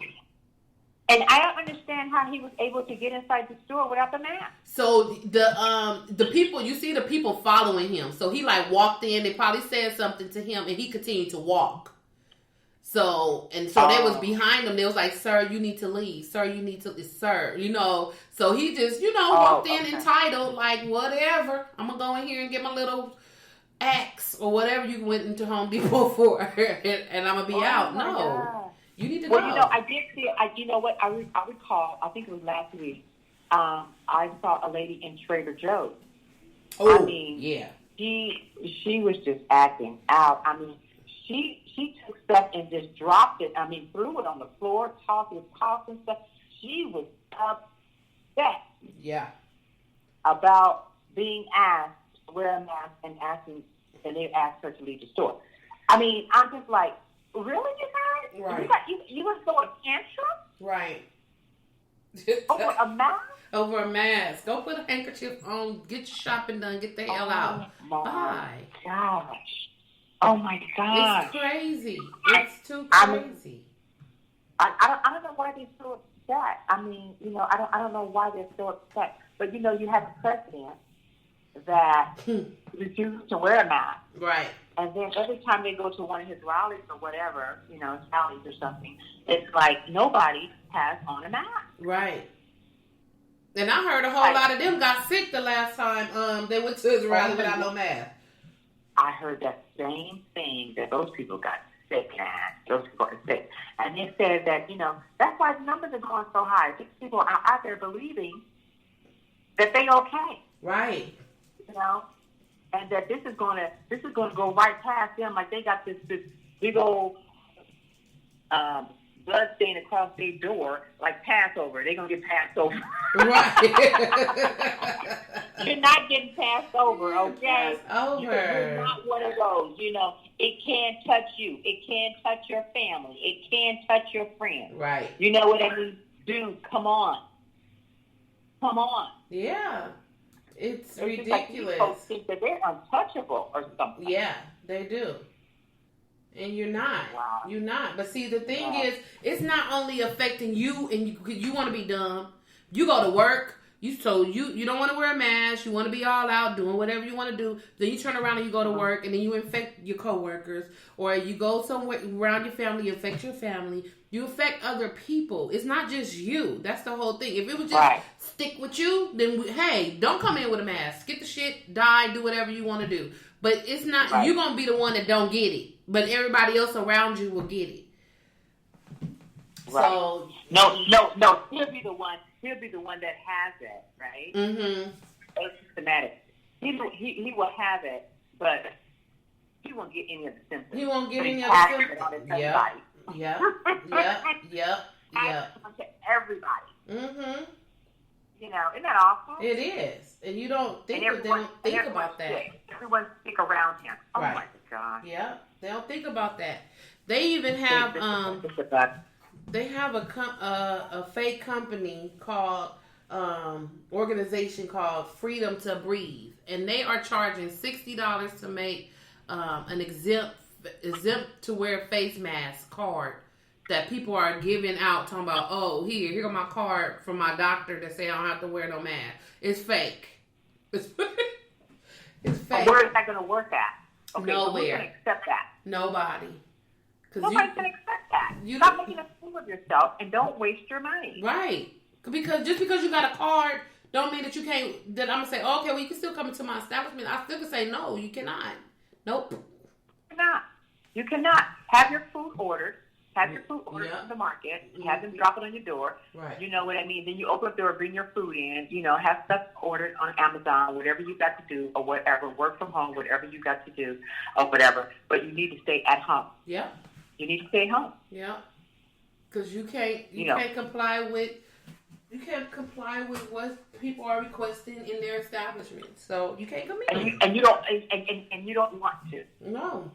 And I don't understand how he was able to get inside the store without the mask. So the people, you see the people following him. So he like walked in, they probably said something to him, and he continued to walk. So they was behind him. They was like, sir, you need to leave. Sir, you need to, sir, So he just, walked in entitled, like, whatever. I'm going to go in here and get my little axe or whatever you went into Home Depot for, and I'm going to be out. No. God. You need to go. Well, I did see, you know what, I recall, I think it was last week, I saw a lady in Trader Joe's. Oh, I mean, yeah. She was just acting out. I mean, she took stuff and just dropped it. I mean, threw it on the floor, tossed and stuff. She was upset. Yeah. About being asked to wear a mask and they asked her to leave the store. I mean, I'm just like, really, you guys? Right. You would throw a tantrum? Right. Over a mask? Over a mask. Go put a handkerchief on. Get your shopping done. Get the hell out. Bye. Gosh. Oh my gosh. It's crazy. It's too crazy. I don't know why they're so upset. I mean, I don't know why they're so upset. But you have a president that refused to wear a mask. Right. And then every time they go to one of his rallies or whatever, rallies or something, it's like nobody has on a mask. Right. And I heard a whole lot of them got sick the last time they went to his rally without no mask. I heard that same thing, that those people got sick, man. Those people are sick. And they said that, that's why the numbers are going so high. These people are out there believing that they okay. Right. And that this is going to go right past them, like they got this big old blood stain across their door, like Passover. They're gonna get passed over. Right. You're not getting passed over, okay? Over. You're not one of those. It can't touch you. It can't touch your family. It can't touch your friends. Right. You know what I mean? Dude, come on. Yeah. It's ridiculous. Like people think that they're untouchable or something. Yeah, they do. And you're not. Wow. You're not. But see, the thing is, it's not only affecting you, and you want to be dumb. You go to work. You don't want to wear a mask. You want to be all out doing whatever you want to do. Then you turn around and you go to work, and then you infect your coworkers, or you go somewhere around your family, you infect your family. You affect other people. It's not just you. That's the whole thing. If it was just stick with you, then hey, don't come in with a mask. Get the shit, die, do whatever you want to do. But it's not. You're gonna be the one that don't get it, but everybody else around you will get it. Right. So no. He'll be the one. He'll be the one that has it, right? Mm-hmm. It's systematic. He will have it, but he won't get any of the symptoms. He won't get any of the symptoms. Yep. To everybody. Mm-hmm. Isn't that awful? It is, and you don't think about that. Sick. Everyone's sick around him. Oh my God. Yeah, they don't think about that. They even have they have a fake company called organization called Freedom to Breathe, and they are charging $60 to make an exempt to wear face mask card that people are giving out, talking about, oh, here go my card from my doctor that say I don't have to wear no mask. It's fake. It's fake. Where is that going to work at? Okay, nowhere. So who's going to accept that? Nobody. Nobody's going to accept that. Stop making a fool of yourself and don't waste your money. Right. Because just because you got a card don't mean that you can't, that I'm going to say, okay, well, you can still come into my establishment. I still can say, no, you cannot. Nope. You cannot. Have your food ordered. Have your food ordered from the market. Have them drop it on your door. Right. You know what I mean? Then you open up the door, bring your food in. Have stuff ordered on Amazon, whatever you got to do, or whatever. Work from home, whatever you got to do, or whatever. But you need to stay at home. Yeah. You need to stay home. Yeah. Because you can't comply with You can't comply with what people are requesting in their establishment, so you can't come in. And you don't want to. No.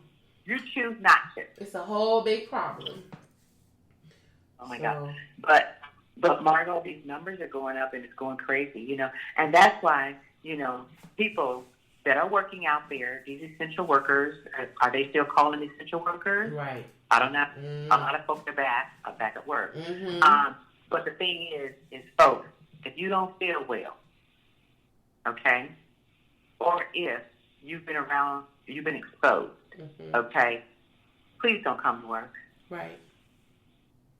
You choose not to. It's a whole big problem. Oh my God. But Margot, these numbers are going up and it's going crazy, you know. And that's why, you know, people that are working out there, these essential workers, are they still calling them essential workers? Right. I don't know. A lot of folks are back at work. Mm-hmm. But the thing is, folks, if you don't feel well, okay, or if you've been exposed, okay, please don't come to work. Right.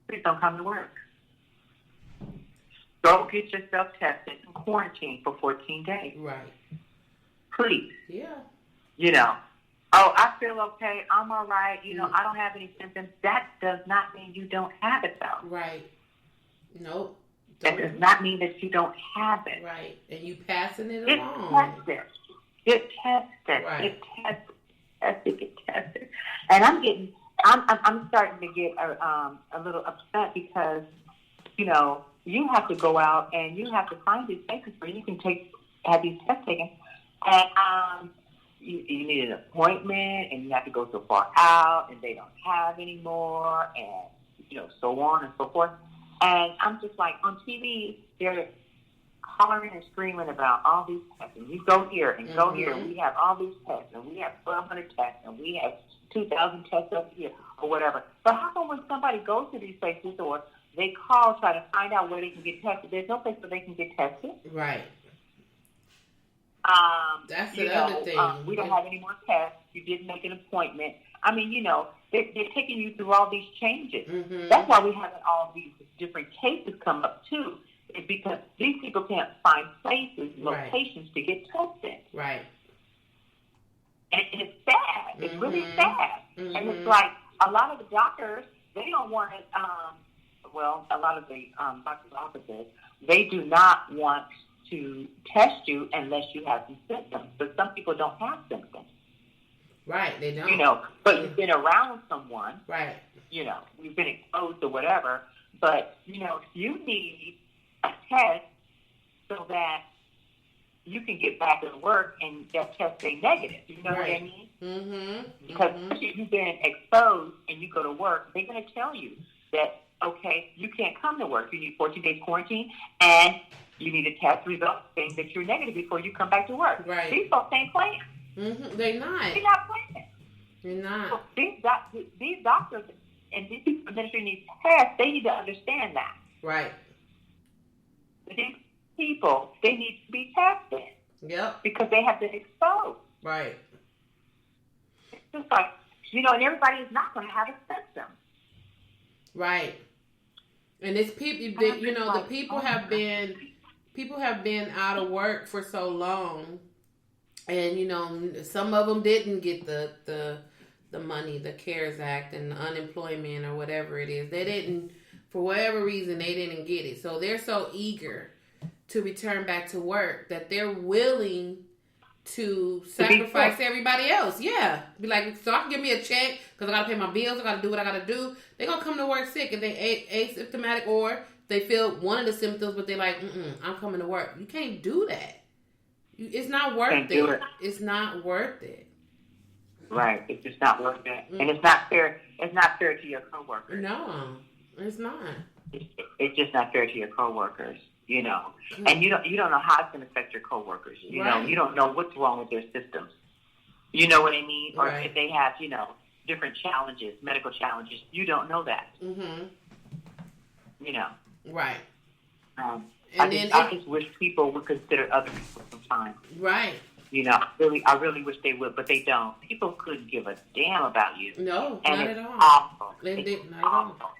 Please don't come to work. Go get yourself tested and quarantined for 14 days. Right. Please. Yeah. You know, oh, I feel okay. I'm all right. You know, I don't have any symptoms. That does not mean you don't have it, though. Right. Nope. That does not mean that you don't have it. Right. And you passing it Get along. tested. Get tested. Right. Get tested. And I'm starting to get a little upset because, you know, you have to go out and you have to find these places where you can have these tests taken. And you need an appointment, and you have to go so far out, and they don't have anymore, and, you know, so on and so forth. And I'm just like, on TV, they're hollering and screaming about all these tests. And you go here and go here, and we have all these tests, and we have 1,200 tests, and we have 2,000 tests up here, or whatever. But how come when somebody goes to these places or they call, try to find out where they can get tested, there's no place where they can get tested? Right. That's the other thing. We don't have any more tests. You didn't make an appointment. I mean, you know, they're taking you through all these changes. That's why we have all these different cases come up, too. It's because these people can't find places, locations to get tested. Right. And it's sad. It's really sad. And it's like a lot of the doctors, they don't want it, a lot of the doctor's offices, they do not want to test you unless you have some symptoms. But some people don't have symptoms. Right, they don't. You know, but you've been around someone. Right. You know, you've been exposed or whatever. But, you know, you need a test so that you can get back to work and that test stay negative. You know what I mean? Because if you've been exposed and you go to work, they're going to tell you that, okay, you can't come to work. You need 14 days quarantine, and you need a test result saying that you're negative before you come back to work. Right. These folks ain't playing. They're not. They're not playing. They're not. So these doctors and these people administering these tests, they need to understand that. Right. These people, they need to be tested. Yep. Because they have been exposed. Right. It's just like, you know, and everybody is not going to have a symptom. Right. And it's people, you know, the people have been out of work for so long, and you know, some of them didn't get the money, the CARES Act and the unemployment or whatever it is. They didn't, for whatever reason, they didn't get it. So they're so eager to return back to work that they're willing to sacrifice everybody else. Yeah. Be like, so I can give me a check because I got to pay my bills. I got to do what I got to do. They're going to come to work sick if they asymptomatic or they feel one of the symptoms, but they're like, I'm coming to work. You can't do that. It's not worth it. It's not worth it. Right. It's just not worth it. And it's not fair. It's not fair to your coworkers. No, it's not. It's just not fair to your coworkers. You know, and you don't know how it's going to affect your coworkers. You know, you don't know what's wrong with their systems. You know what I mean? Or if they have, you know, different challenges, medical challenges. You don't know that. You know. Right. I just wish people would consider other people sometimes. Right. You know, I really wish they would, but they don't. People couldn't give a damn about you. No, and not at all. Awful.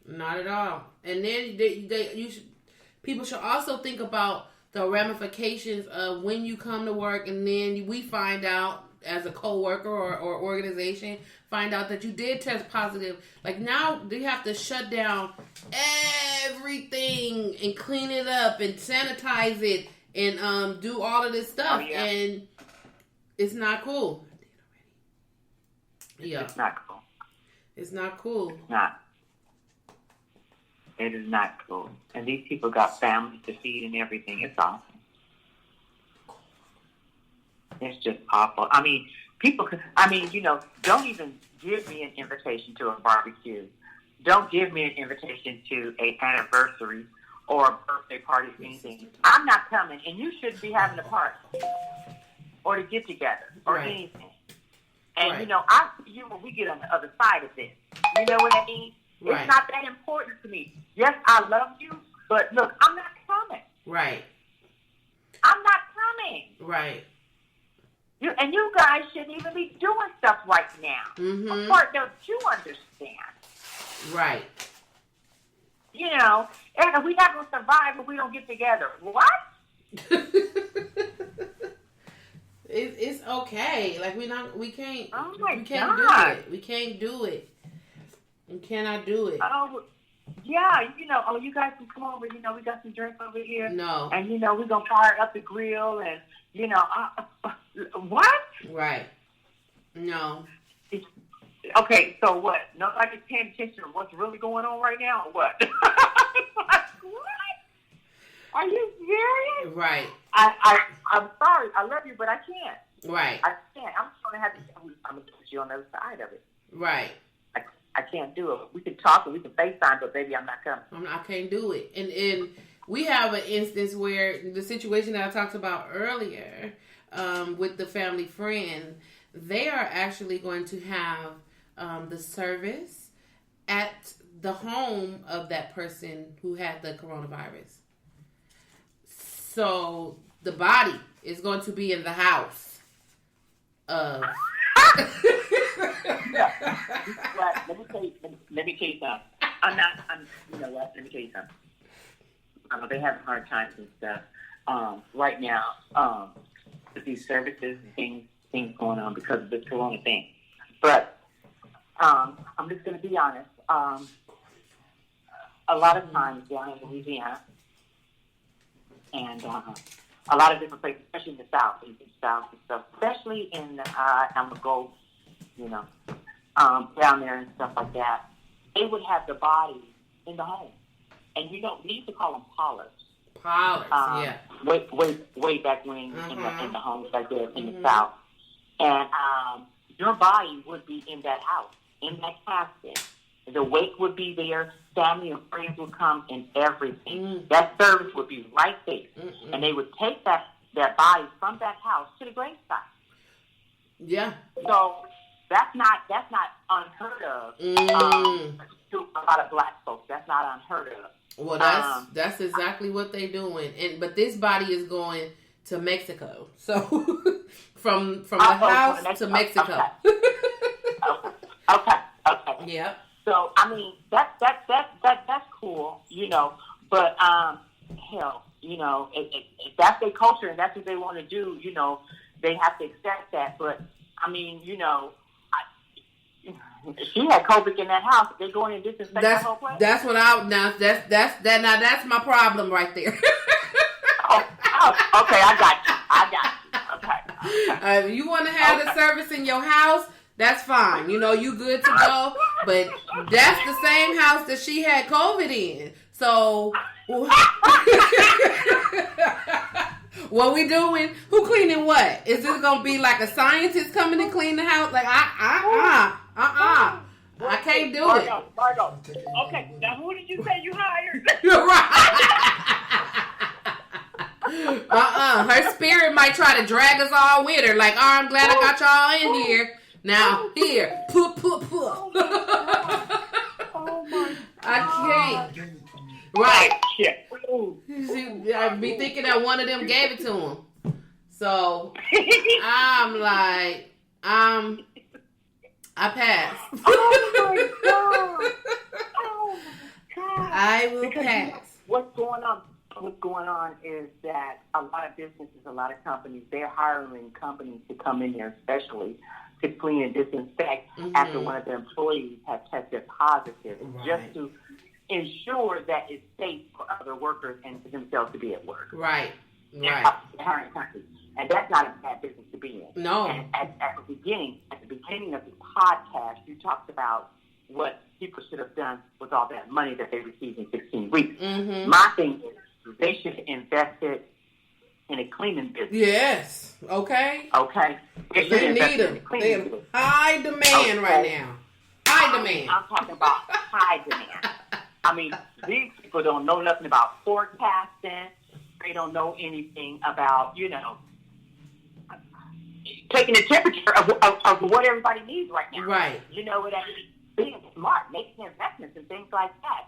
Not at all. And then people should also think about the ramifications of when you come to work and then we find out as a coworker or organization, find out that you did test positive. Like now they have to shut down everything and clean it up and sanitize it and do all of this stuff. And it's not cool. Yeah. It's not cool. It's not cool. It's not. It is not cool. And these people got families to feed and everything. It's awful. It's just awful. I mean, don't even give me an invitation to a barbecue. Don't give me an invitation to an anniversary or a birthday party or anything. I'm not coming, and you shouldn't be having a party or to get together or anything. And, I see you when we get on the other side of this. You know what I mean? Right. It's not that important to me. Yes, I love you, but look, I'm not coming. Right. I'm not coming. Right. You guys shouldn't even be doing stuff right now. Mm-hmm. Part don't you understand? Right. And we're not going to survive if we don't get together. What? It's okay. Like we can't. Oh my we can't God. do it. We can't do it. We cannot do it. Oh, yeah. You guys can come over. We got some drinks over here. No. And we're gonna fire up the grill and what? Right. No. Okay. So what? Nobody's paying attention to what's really going on right now, or what? What? Are you serious? Right. I'm sorry. I love you, but I can't. Right. I can't. I'm going to put you on the other side of it. Right. I can't do it. We can talk and we can FaceTime, but baby, I'm not coming. I can't do it. And we have an instance where the situation that I talked about earlier with the family friend, they are actually going to have the service at the home of that person who had the coronavirus. So the body is going to be in the house of. Yeah. But let me tell you something. You know what? Let me tell you something. They have hard times and stuff right now with these services and things going on because of this corona thing. But I'm just going to be honest. A lot of times down in Louisiana and a lot of different places, especially in the South and stuff, especially in Masego, down there and stuff like that, they would have the body in the home. And we need to call them parlors. Parlors, yeah. Way back when in the homes like that in the South. And your body would be in that house, in that casket. The wake would be there. Family and friends would come and everything. That service would be right there. And they would take that body from that house to the gravesite. Yeah. So that's not unheard of to a lot of black folks. That's not unheard of. Well, that's exactly what they're doing. But this body is going to Mexico. So from the house to Mexico. Okay. Yeah. So I mean that's cool, But hell, if that's their culture and that's what they want to do, they have to accept that. But I mean, she had COVID in that house. They're going and disinfect the whole place. That's what that's my problem right there. Okay, I got you. Okay. You want to have the service in your house? That's fine. You good to go. But that's the same house that she had COVID in. So what we doing? Who cleaning what? Is this gonna be like a scientist coming to clean the house? Like I can't do it. Margot. Okay, now who did you say you hired? You're right. Her spirit might try to drag us all with her. Like, I'm glad I got y'all in here. Now, here. Put. Oh my God. I can't. Right. I'd be thinking that one of them gave it to him. So, I'm like, I pass. Oh my God. Oh my God. I will because pass. What's going on is that a lot of businesses, a lot of companies, they're hiring companies to come in there especially to clean and disinfect after one of their employees has tested positive, just to ensure that it's safe for other workers and for themselves to be at work. Right. And that's not a bad business to be in. No. And at the beginning of the podcast, you talked about what people should have done with all that money that they received in 16 weeks. Mm-hmm. My thing is they should invest it in a cleaning business. Yes. Okay. Okay? They need them. They're high demand right now. High demand. I'm talking about high demand. I mean, these people don't know nothing about forecasting. They don't know anything about, taking the temperature of what everybody needs right now. Right. You know what I mean? Being smart, making investments and things like that.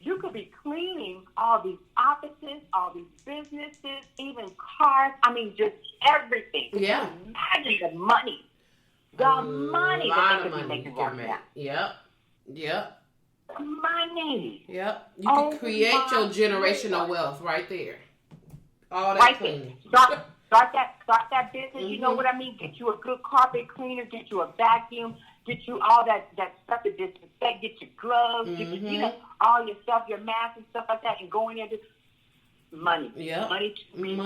You could be cleaning all these offices, all these businesses, even cars. I mean, just everything. Yeah. Imagine the money. The money that they could be making right now. Yep. The money. Yep. You can create your generational wealth right there. All that Right cleaning. there. Start that business. Mm-hmm. You know what I mean? Get you a good carpet cleaner. Get you a vacuum. Get you all that stuff to disinfect. Get your gloves. Mm-hmm. Get your, all your stuff, your masks and stuff like that, and go in there. Just money. Yep. Money to be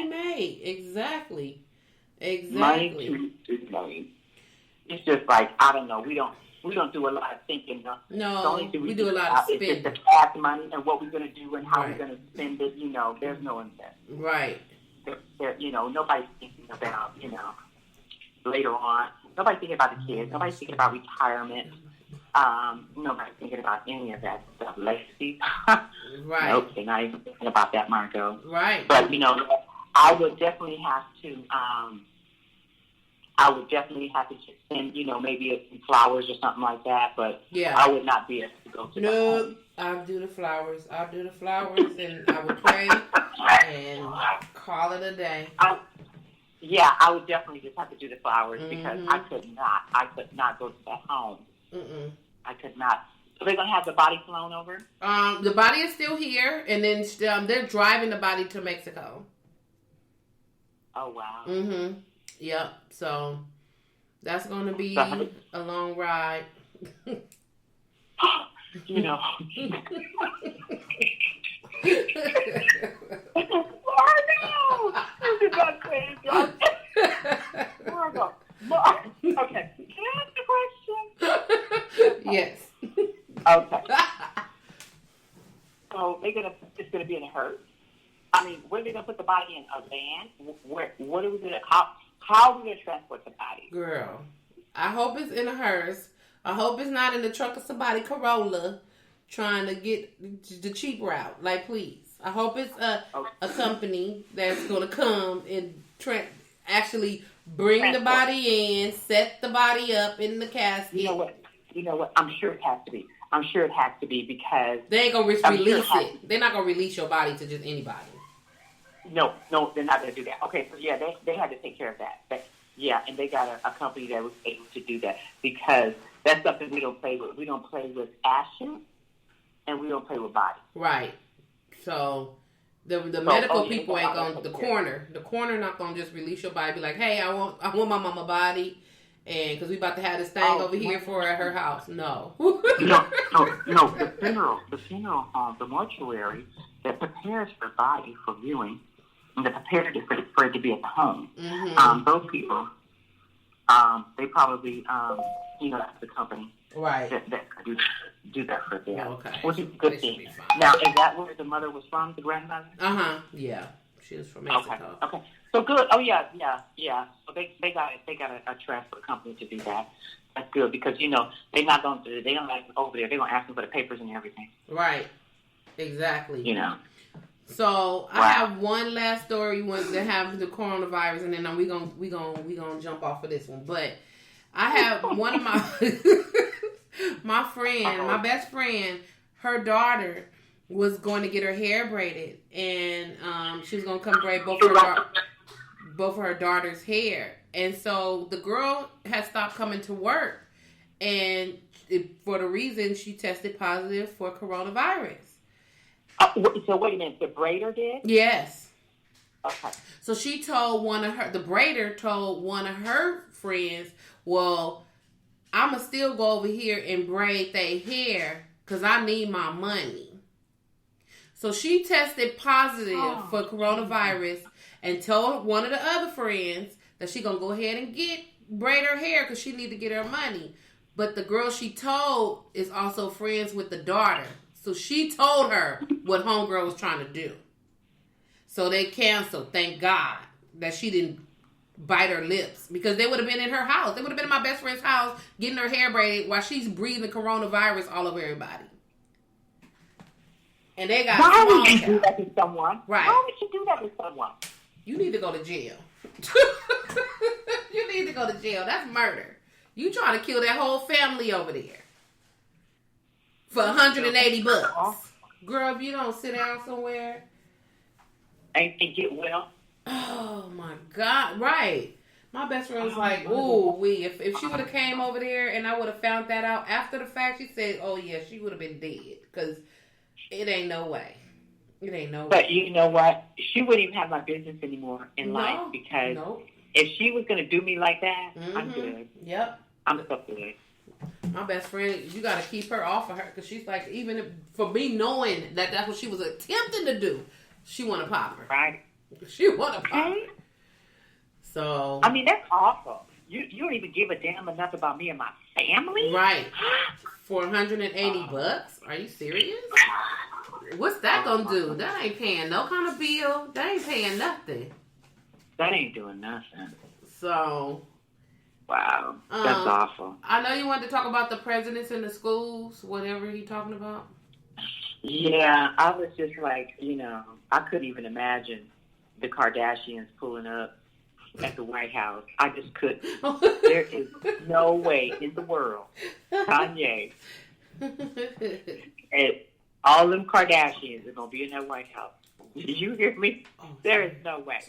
made. Exactly. Money to be made. It's just like, I don't know. We don't do a lot of thinking. No, the only thing we do a lot of spending. It's just the cash money and what we're going to do and how Right. we're going to spend it. There's no investment. Right. Nobody's thinking about, later on. Nobody's thinking about the kids. Nobody's thinking about retirement. Nobody's thinking about any of that stuff. Legacy. Right. Nope, they're not even thinking about that, Margot. Right. But, I would definitely have to, just send, maybe a few flowers or something like that. But yeah. I would not be able to go to the home. I'll do the flowers. And I will pray and call it a day. I would definitely just have to do the flowers because I could not go to that home. Mm-mm. I could not. So they're going to have the body flown over? The body is still here, and then they're driving the body to Mexico. Oh, wow. Mm-hmm. Yep. So that's going to be a long ride. Okay. Can I ask a question? Yes. Okay. So it's gonna be in a hearse. I mean, where are they gonna put the body in? A van? What are we gonna? How are we gonna transport the body? Girl, I hope it's in a hearse. I hope it's not in the trunk of somebody Corolla trying to get the cheap route. Like, please. I hope it's a company that's gonna come and actually bring the body in, set the body up in the casket. You know what? I'm sure it has to be. Because they ain't gonna release it. They're not gonna release your body to just anybody. No, they're not gonna do that. Okay, so yeah, they had to take care of that. And they got a company that was able to do that because that's something we don't play with. We don't play with ashes, and we don't play with bodies. Right. So the medical people ain't gonna the coroner not gonna just release your body. Be like, hey, I want my mama body. And because we about to have this thing over here for her at her house. No. No. The funeral home, the mortuary that prepares her body for viewing, and that prepared it for it to be at the home. Mm-hmm. Those people, they probably, that's the company, right? That could do that for them. Okay. Which is a good thing. Now, is that where the mother was from? The grandmother? Yeah. She was from Mexico. Okay. So good. Oh yeah. So they got a transport company to do that. That's good because they're not going to. They don't like over there. They're going to ask them for the papers and everything. Right. Exactly. Wow. So I have one last story that have the coronavirus, and then we gonna jump off of this one. But I have one of my best friend, her daughter was going to get her hair braided, and she was going to come braid both of her daughter's hair. And so the girl had stopped coming to work, and for the reason she tested positive for coronavirus. So wait a minute, the braider did? Yes. Okay. So she told the braider told one of her friends, well, I'm going to still go over here and braid their hair because I need my money. So she tested positive for coronavirus and told one of the other friends that she going to go ahead and braid her hair because she need to get her money. But the girl she told is also friends with the daughter. So she told her what homegirl was trying to do. So they canceled. Thank God that she didn't bite her lips. Because they would have been in her house. They would have been in my best friend's house getting her hair braided while she's breathing coronavirus all over everybody. And they got Why small would you cap. do that to someone? Right. Why would you do that to someone? You need to go to jail. You need to go to jail. That's murder. You trying to kill that whole family over there for $180. Girl, if you don't sit down somewhere And get well. oh my God, right. My best friend was like, ooh, if she would have came over there and I would have found that out after the fact, she said, oh yeah, she would have been dead. Because it ain't no way. It ain't no way. But you know what? She wouldn't even have my business anymore in life because if she was going to do me like that, I'm good. Yep. I'm so good. My best friend, you got to keep her off of her because she's like, even for me knowing that that's what she was attempting to do, she want to pop her. Right. She want to pop her. So. I mean, that's awful. You don't even give a damn enough about me and my family? Right. For $180? Are you serious? What's that gonna do? That ain't paying no kind of bill. That ain't paying nothing. That ain't doing nothing. So. Wow. That's awful. I know you wanted to talk about the presidents in the schools, whatever he talking about. Yeah, I was just like, I couldn't even imagine the Kardashians pulling up at the White House. I just couldn't. There is no way in the world Kanye and all them Kardashians are going to be in that White House. Did you hear me? There is no way.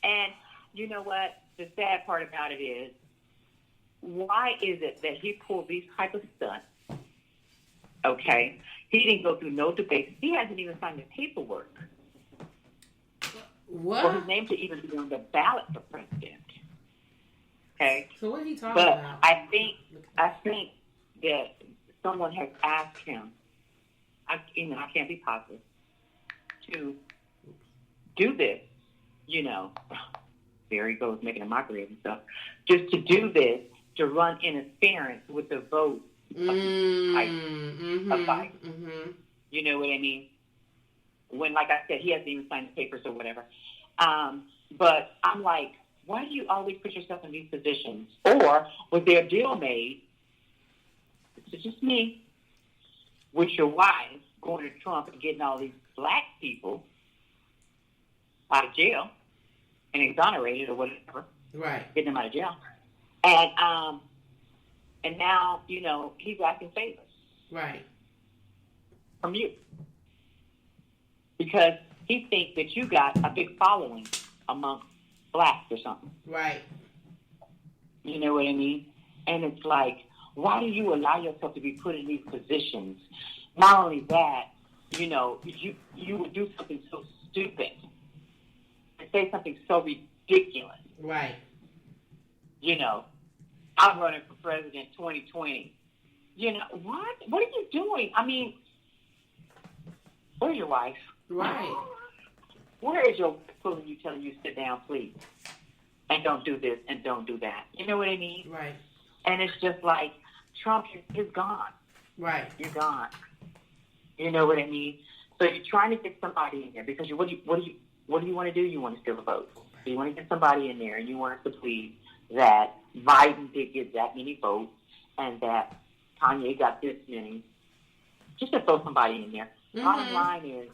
And you know what? The sad part about it is, why is it that he pulled these type of stunts? Okay? He didn't go through no debates. He hasn't even signed the paperwork. What? For his name to even be on the ballot for president. Okay? So what are he talking but about? I think that someone has asked him, I can't be positive, to do this, there he goes making a mockery of himself, just to do this, to run interference with the vote of Biden. You know what I mean? When, like I said, he hasn't even signed the papers or whatever. But I'm like, why do you always put yourself in these positions? Or was there a deal made, this is just me, with your wife going to Trump and getting all these black people out of jail and exonerated or whatever. Right. Getting them out of jail. And now, he's asking favors. Right. From you. Because he thinks that you got a big following amongst blacks or something. Right. You know what I mean? And it's like, why do you allow yourself to be put in these positions? Not only that, you would do something so stupid and say something so ridiculous. Right. I'm running for president 2020. What? What are you doing? I mean, where's your wife? Right. Where is your pulling you, telling you sit down, please, and don't do this and don't do that? You know what I mean? Right. And it's just like Trump is gone. Right. You're gone. You know what I mean? So you're trying to get somebody in there because what do you want to do? You want to steal a vote. So you want to get somebody in there and you want us to believe that Biden did get that many votes and that Kanye got this many. Just to throw somebody in there. Bottom line is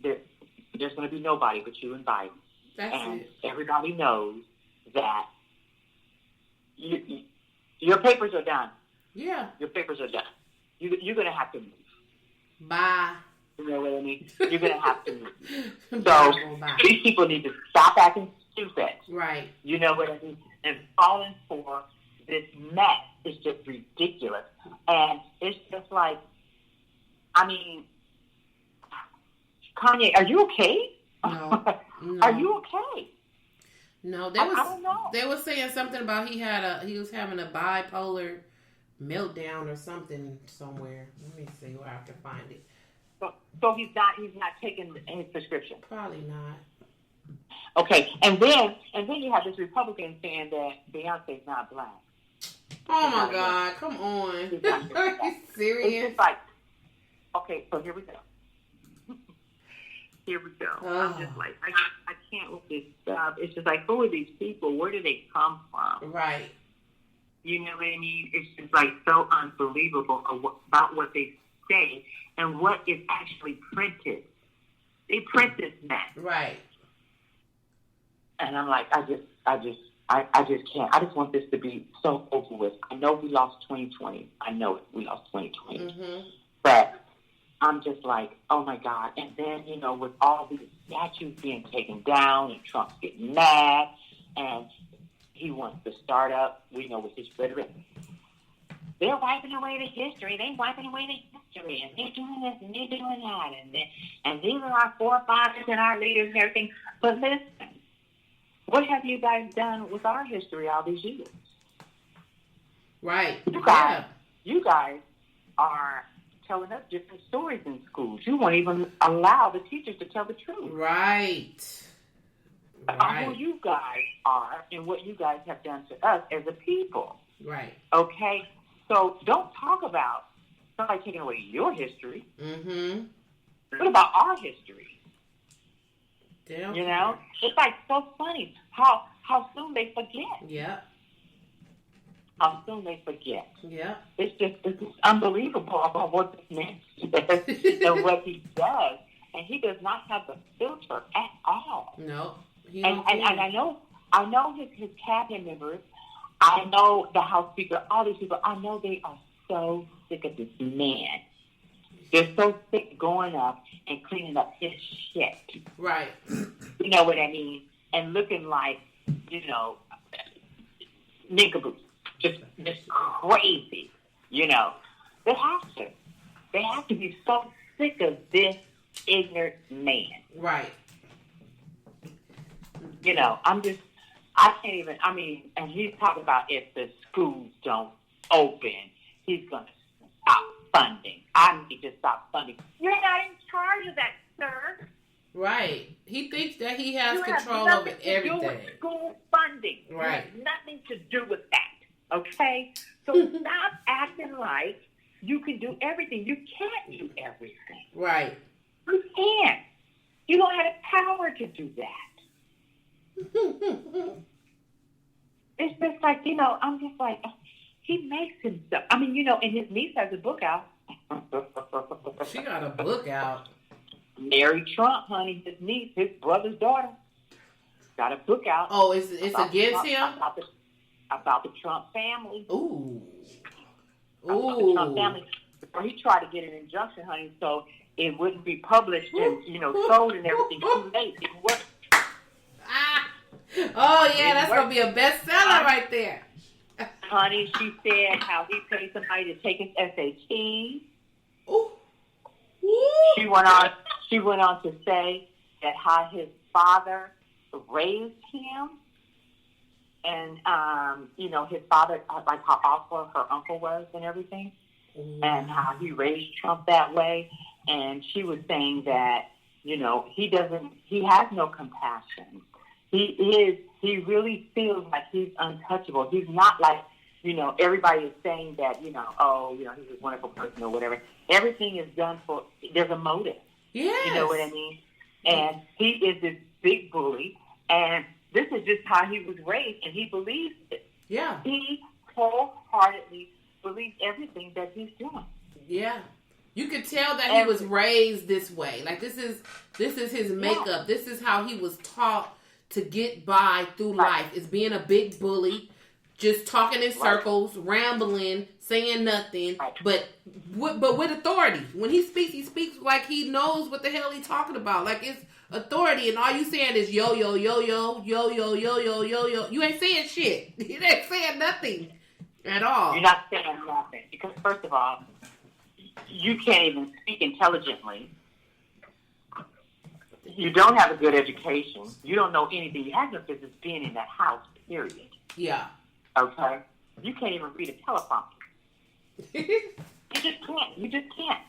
there's going to be nobody but you and Biden. And everybody knows that your papers are done. Yeah. Your papers are done. You're going to have to move. Bye. You know what I mean? You're going to have to move. So these people need to stop acting stupid. Right. You know what I mean? And falling for this mess is just ridiculous. And it's just like, Kanye, are you okay? No. Are you okay? No, I don't know. They were saying something about he was having a bipolar meltdown or something somewhere. Let me see where I can find it. So he's not taking his prescription. Probably not. Okay, and then you have this Republican saying that Beyonce's not black. Oh my God, come on. Are you serious? It's just like, okay, so here we go. Here we go. Oh. I'm just like, I can't with this stuff. It's just like, who are these people? Where do they come from? Right. You know what I mean? It's just like so unbelievable about what they say and what is actually printed. They print this mess. Right. And I'm like, I just can't. I just want this to be so over with. I know we lost 2020. I know it. We lost 2020. Mm-hmm. But I'm just like, oh my God. And then, you know, with all these statues being taken down and Trump's getting mad and he wants to start up, we know, with his rhetoric. They're wiping away the history. They're wiping away the history. And they're doing this and they're doing that. And these are our forefathers and our leaders and everything. But listen, what have you guys done with our history all these years? Right. You guys are telling us different stories in schools. You won't even allow the teachers to tell the truth. Right. About who you guys are and what you guys have done to us as a people. Right. Okay? So don't talk about somebody taking away your history. Mm-hmm. What about our history? Damn. You know? It's like so funny how soon they forget. Yeah. How soon they forget. Yeah. It's just unbelievable about what this man says and what he does. And he does not have the filter at all. No. And I know his cabinet members, I know the House Speaker, all these people, I know they are so sick of this man. They're so sick going up and cleaning up his shit. Right. You know what I mean? And looking like, you know, ninkaboos. Just crazy, you know. They have to be so sick of this ignorant man. Right. You know, I can't even, and he's talking about if the schools don't open, he's going to stop funding. I need to stop funding. You're not in charge of that, sir. Right. He thinks that he has You control have over nothing to everything. do with school funding. Right. You have nothing to do with that. Okay? So stop acting like you can do everything. You can't do everything. Right. You can't. You don't have the power to do that. It's just like, you know, I'm just like, he makes himself. I mean, you know, and his niece has a book out. She got a book out. Mary Trump, honey, his niece, his brother's daughter, got a book out. Oh, it's against him? About the Trump family. Ooh. About the Trump family. So he tried to get an injunction, honey, so it wouldn't be published and, you know, sold and everything. Too late. It worked. Oh, yeah, that's going to be a bestseller right there. Honey, she said how he paid somebody to take his SAT. Ooh. She went on to say that how his father raised him. And, you know, his father, like how awful her uncle was and everything. And how he raised Trump that way. And she was saying that, you know, he has no compassion. He really feels like he's untouchable. He's not like, you know, everybody is saying that, you know, oh, you know, he's a wonderful person or whatever. Everything is done there's a motive. Yes. You know what I mean? And he is this big bully. And this is just how he was raised, and he believes it. Yeah. He wholeheartedly believes everything that he's doing. Yeah. You could tell that he was raised this way. Like, this is his makeup. Yeah. This is how he was taught to get by through life. Is being a big bully, just talking in circles, rambling, saying nothing, but with authority. When he speaks like he knows what the hell he's talking about. Like, it's authority, and all you saying is yo, yo, yo, yo, yo, yo, yo, yo, yo, yo. You ain't saying shit. You ain't saying nothing at all. You're not saying nothing. Because, first of all, you can't even speak intelligently. You don't have a good education. You don't know anything. You have no business being in that house, period. Yeah. Okay? You can't even read a teleprompter. You just can't.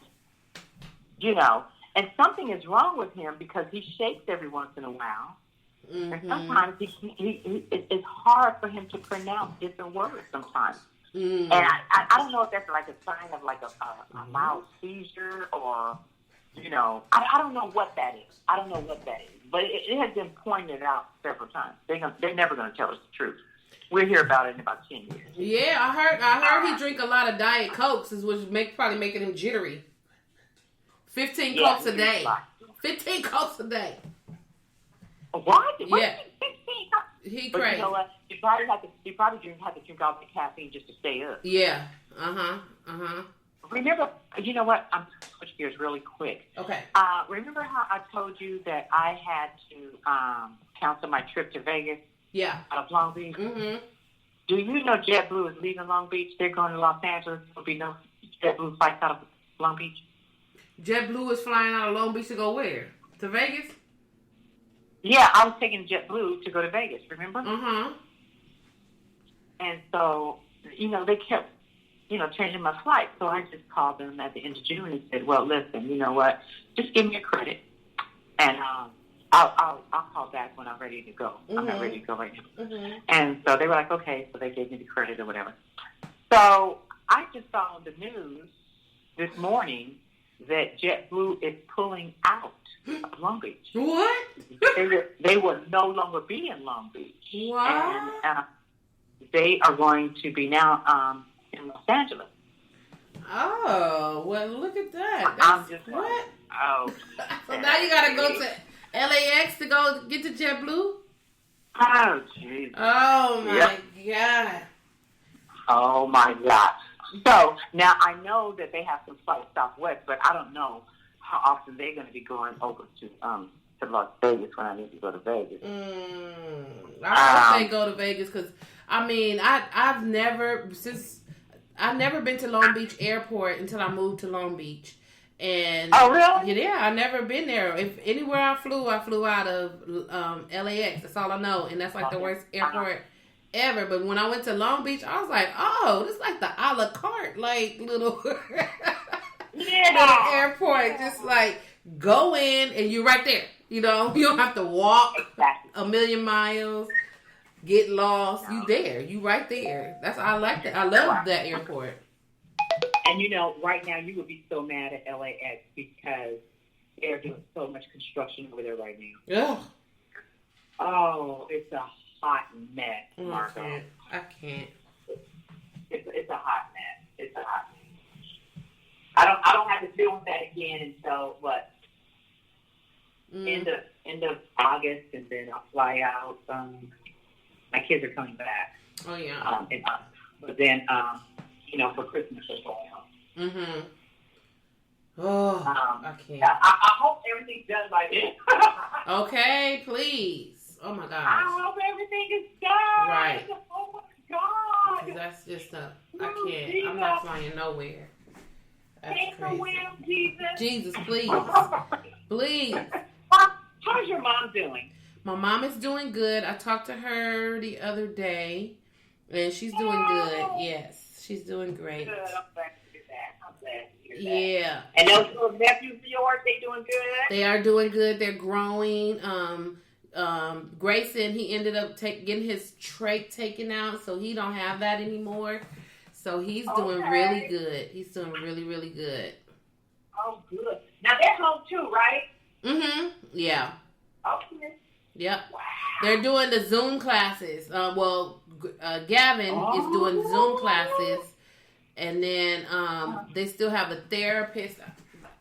You know? And something is wrong with him because he shakes every once in a while. Mm-hmm. And sometimes it's hard for him to pronounce different words sometimes. And I don't know if that's like a sign of like a mild seizure or, you know, I don't know what that is. I don't know what that is. But it has been pointed out several times. They're never going to tell us the truth. We'll hear about it in about 10 years. Yeah, I heard he drink a lot of Diet Cokes, which probably making him jittery. 15 Cokes a day. 15 Cokes a day. What? Yeah. 15? He But crazy. you know what? You probably have to drink all the caffeine just to stay up. Yeah. Remember, you know what? I'm going to switch gears really quick. Okay. Remember how I told you that I had to cancel my trip to Vegas? Yeah. Out of Long Beach? Mm-hmm. Do you know JetBlue is leaving Long Beach? They're going to Los Angeles. There'll be no JetBlue flights out of Long Beach. JetBlue is flying out of Long Beach to go where? To Vegas? Yeah, I was taking JetBlue to go to Vegas, remember? Mm-hmm. And so, you know, they kept, you know, changing my flight. So I just called them at the end of June and said, well, listen, you know what? Just give me a credit. And I'll call back when I'm ready to go. Mm-hmm. I'm not ready to go right now. Mm-hmm. And so they were like, okay. So they gave me the credit or whatever. So I just saw on the news this morning that JetBlue is pulling out of Long Beach. What? They will no longer be in Long Beach. What? And they are going to be now in Los Angeles. Oh, well, look at that. I'm just what? Like, oh. So now you got to go to LAX to go get to JetBlue? Oh, jeez. Oh, my God. Oh, my God. So now I know that they have some flights Southwest, but I don't know how often they're going to be going over to Las Vegas when I need to go to Vegas. I hope they go to Vegas because I mean I've never been to Long Beach Airport until I moved to Long Beach. And oh really? Yeah, I never been there. If anywhere I flew out of LAX. That's all I know, and that's like the worst airport ever. But when I went to Long Beach, I was like, oh, this is like the a la carte, like little, little airport. Just like go in and you're right there. You know, you don't have to walk a million miles, get lost. You there. You right there. That's I like that. I love that airport. And you know, right now you would be so mad at LAX because they're doing so much construction over there right now. Yeah. Oh, it's a hot mess, Margot. I can't. It's a hot mess. It's a hot mess. I don't have to deal with that again until what? End of August, and then I'll fly out. My kids are coming back. Oh yeah. But then you know, for Christmas as well. Mm-hmm. Oh, I can't. I hope everything's done by then. Okay, please. Oh my God. I hope everything is done. Right. Oh my God. That's just I can't. Jesus. I'm not flying nowhere. That's crazy. Jesus, please. Please. How's your mom doing? My mom is doing good. I talked to her the other day, and she's doing good. Yes, she's doing great. Good. I'm glad to hear that. I'm glad to hear that. Yeah. And those little nephews of yours, they doing good? They are doing good. They're growing. Grayson, he ended up getting his trach taken out, so he don't have that anymore. So he's doing really good. He's doing really, really good. Oh, good. Now they're home too, right? Mm-hmm. Yeah. Okay. Yep. Wow. They're doing the Zoom classes. Gavin is doing Zoom classes. And then they still have a therapist,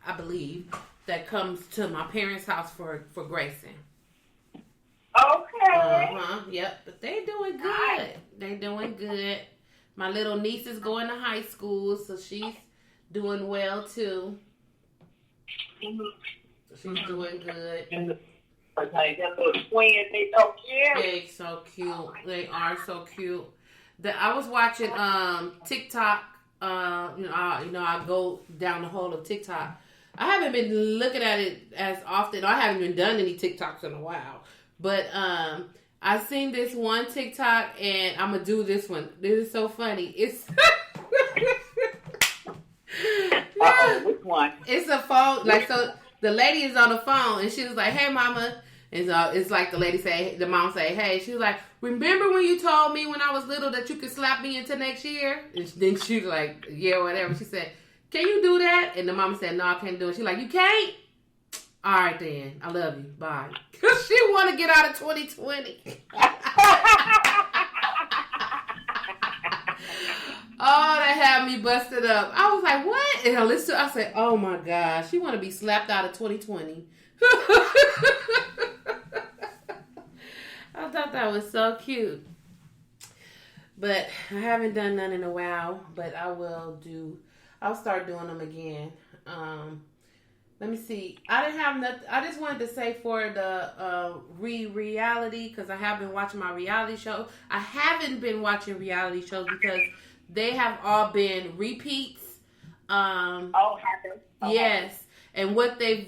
I believe, that comes to my parents' house for Grayson. Okay. Yep. But they're doing good. They're doing good. My little niece is going to high school, so she's doing well too. She's doing good. Okay, that little twins, they so cute. They're so cute. They are so cute. I was watching TikTok. I go down the hole of TikTok. I haven't been looking at it as often. I haven't even done any TikToks in a while. But I seen this one TikTok, and I'm gonna do this one. This is so funny. It's which one? It's a phone. Like, so the lady is on the phone, and she was like, "Hey, mama," And so it's like the mom say, hey, she was like, remember when you told me when I was little that you could slap me into next year? And then she was like, yeah, whatever. She said, can you do that? And the mama said, no, I can't do it. She's like, you can't? All right, then. I love you. Bye. Because she want to get out of 2020. Oh, that had me busted up. I was like, what? And I said, oh, my gosh. She want to be slapped out of 2020. I thought that was so cute. But I haven't done none in a while. But I'll start doing them again. Let me see. I didn't have nothing. I just wanted to say for the reality, because I have been watching my reality show. I haven't been watching reality shows because they have all been repeats. Yes. And what they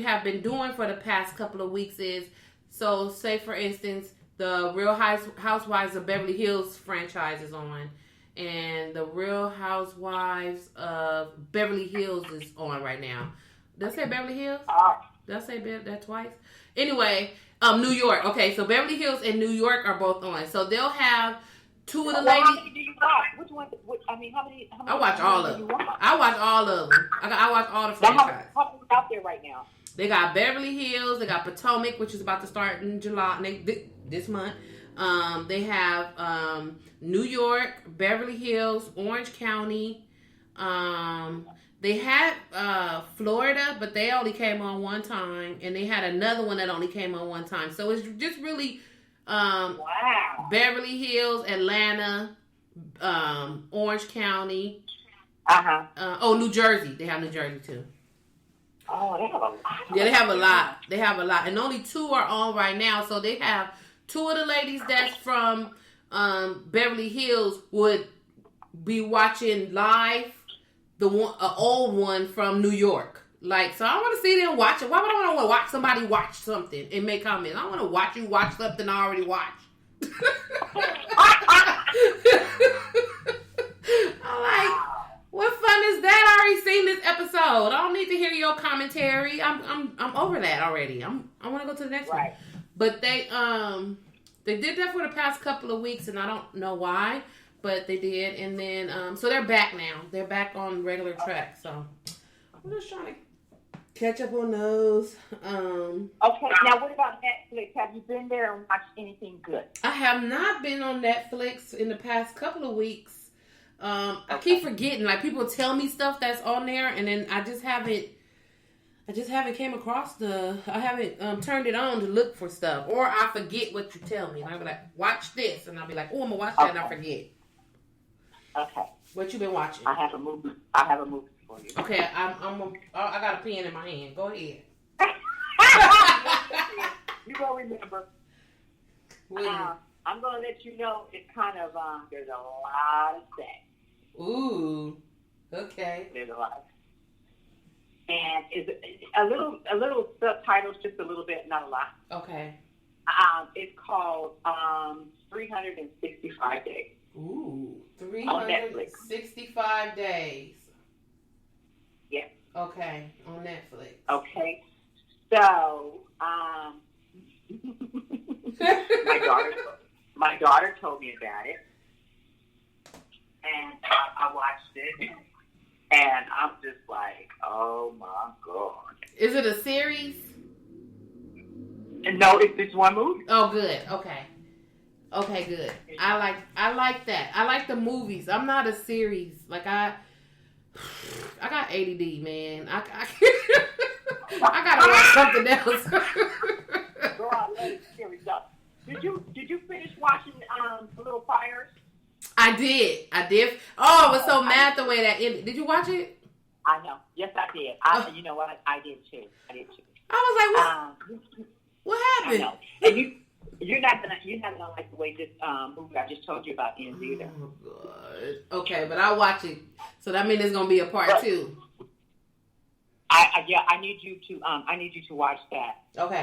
have been doing for the past couple of weeks is, so say for instance, the Real Housewives of Beverly Hills franchise is on, and the Real Housewives of Beverly Hills is on right now. Did I say Beverly Hills? Did I say that twice? Anyway, New York. Okay, so Beverly Hills and New York are both on. So they'll have two of the ladies. How many do you watch? Which one? How many? I watch all of them. I watch all of them. I watch all the franchises. How many out there right now? They got Beverly Hills. They got Potomac, which is about to start in July this month. They have New York, Beverly Hills, Orange County. They had Florida, but they only came on one time, and they had another one that only came on one time. So it's just really Beverly Hills, Atlanta, Orange County. New Jersey. They have New Jersey too. Oh, they have a lot. Yeah, they have a lot. They have a lot, and only two are on right now. So they have two of the ladies that's from Beverly Hills would be watching live. The one, an old one from New York. Like, so I want to see them watch it. Why would I want to watch somebody watch something and make comments? I want to watch you watch something I already watched. I'm like, what fun is that? I already seen this episode. I don't need to hear your commentary. I'm over that already. I want to go to the next one. But they did that for the past couple of weeks, and I don't know why. But they did, and then, so they're back now. They're back on regular track, so I'm just trying to catch up on those. Okay, now what about Netflix? Have you been there and watched anything good? I have not been on Netflix in the past couple of weeks. I keep forgetting, like, people tell me stuff that's on there, and then I just haven't came across I haven't turned it on to look for stuff, or I forget what you tell me, and I'll be like, watch this, and I'll be like, oh, I'm gonna watch that, and I forget. Okay. What you been watching? I have a movie for you. Okay, I got a pen in my hand. Go ahead. You will remember. I'm gonna let you know. It's kind of there's a lot of sex. Ooh. Okay. There's a lot. And it's a little subtitles, just a little bit, not a lot. Okay. It's called 365 Days. Ooh, 365 days. Yeah. Okay, on Netflix. Okay. So, my daughter told me about it, and I watched it, and I'm just like, oh my God. Is it a series? No, it's just one movie. Oh, good. Okay. Okay, good. I like that. I like the movies. I'm not a series. Like I got ADD, man. I gotta watch something else. Girl, I love series. Did you finish watching Little Fires? I did. Oh, I was so mad the way that ended. Did you watch it? I know. Yes, I did. You know what? I did too. I was like, what happened? I know. And you're not gonna like the way this movie I just told you about ends either. Oh God. Okay, but I'll watch it. So that means there's gonna be a part 2. I need you to watch that. Okay.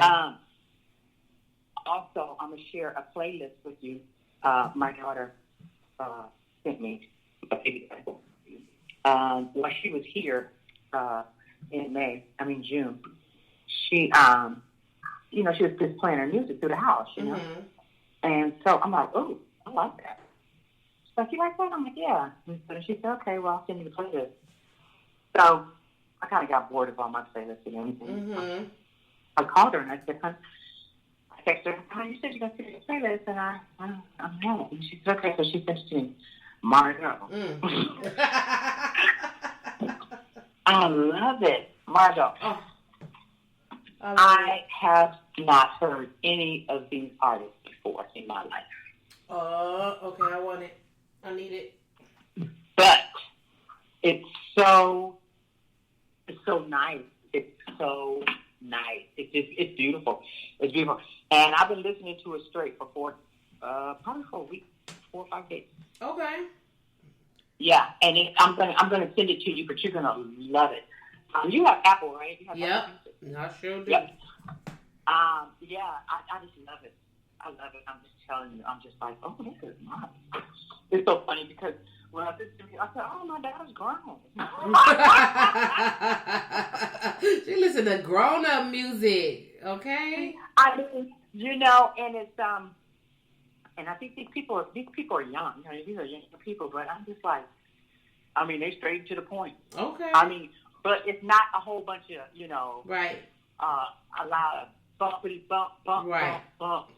Also, I'm gonna share a playlist with you. My daughter sent me. While she was here in June, she you know, she was just playing her music through the house, you know. Mm-hmm. And so I'm like, oh, I like that. She's like, you like that? I'm like, yeah. And so she said, okay, well, I'll send you the playlist. So I kind of got bored of all my playlists and everything. Mm-hmm. I called her and I said, I texted her, honey, you said you're going to send me the playlist, and I'm not. And she said, okay, so she sent it to me. Margot. I love it. Margot. Oh, I have not heard any of these artists before in my life. Okay, I want it. I need it. But it's so nice. It's so nice. It's beautiful. It's beautiful. And I've been listening to it straight for probably for a week, 4 or 5 days. Okay. Yeah, and I'm gonna send it to you, but you're gonna love it. You have Apple, right? You have Yep. Apple Music? I sure do. Yep. Yeah, I just love it. I love it. I'm just telling you. I'm just like, oh, this is nice. It's so funny because when I listened to it, I said, oh, my daughter's grown. She listen to grown-up music, okay? I mean, you know, and it's and I think these people are young. You know, these are young people, but I'm just like, I mean, they straight to the point. Okay. I mean, but it's not a whole bunch of, you know, Right. A lot of bumpity bump, Right. bump.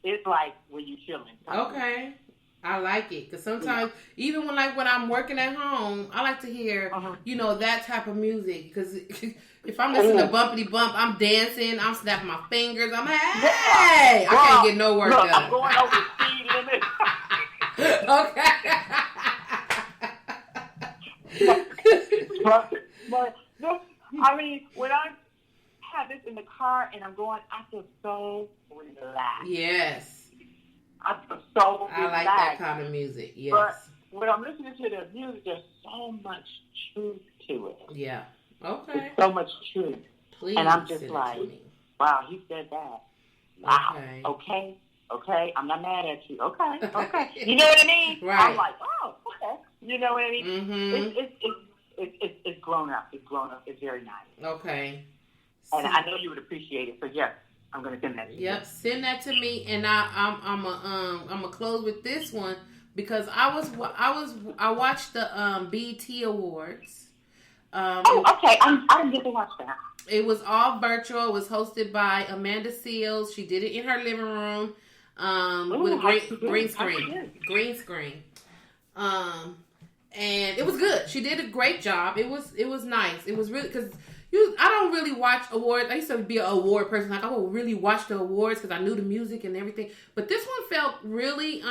It's like when you're chilling. Okay. I like it because sometimes even when I'm working at home, I like to hear you know that type of music because if I'm listening to bumpity bump, I'm dancing, I'm snapping my fingers, I'm like, hey, I can't get no work done. I'm going over the speed limit. but I mean, when I have this in the car and I'm going, I feel so relaxed. Yes. I feel so relaxed. I like that kind of music. Yes. But when I'm listening to the music, there's so much truth to it. Yeah. Okay. There's so much truth. Please. And I'm just like, wow, he said that. Wow. Okay. I'm not mad at you. Okay. You know what I mean? Right. I'm like, oh, okay. You know what I mean? Mm-hmm. It's grown up. It's grown up. It's very nice. Okay. And I know you would appreciate it. So yes, I'm gonna send that to you. Yep, send that to me, and I'm gonna close with this one because I watched the BET Awards. Okay. I didn't get to watch that. It was all virtual. It was hosted by Amanda Seales. She did it in her living room with a green screen. And it was good. She did a great job. It was nice. It was really because. I don't really watch awards. I used to be an award person. Like I would really watch the awards because I knew the music and everything. But this one felt really,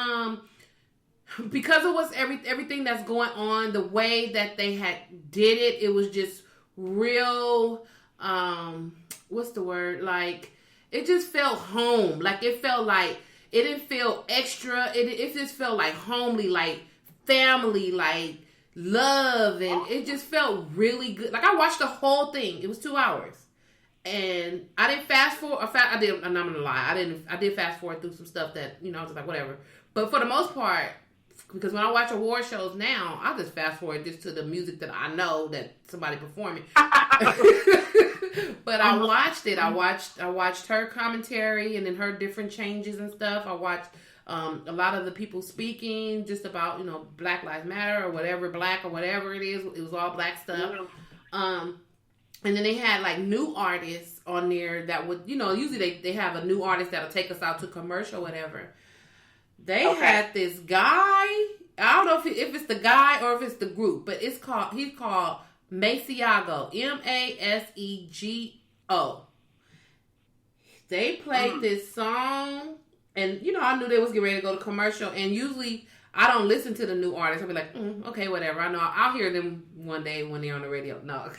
because of what's everything that's going on, the way that they had did it. It was just real. What's the word? Like it just felt home. Like it felt like it didn't feel extra. It just felt like homely, like family, like. Love, and it just felt really good. Like I watched the whole thing. It was 2 hours, and I didn't fast forward. I did. I'm not gonna lie. I did fast forward through some stuff that I was just like whatever. But for the most part, because when I watch award shows now, I just fast forward just to the music that I know that somebody performing. But I watched it. I watched her commentary and then her different changes and stuff. I watched. A lot of the people speaking just about, Black Lives Matter or whatever, black or whatever it is. It was all black stuff. And then they had like new artists on there that would, usually they have a new artist that'll take us out to commercial or whatever. They had this guy. I don't know if it's the guy or if it's the group, but he's called Masego, Masego. They played this song. And, I knew they was getting ready to go to commercial. And usually, I don't listen to the new artists. I'll be like, okay, whatever. I know I'll hear them one day when they're on the radio. No.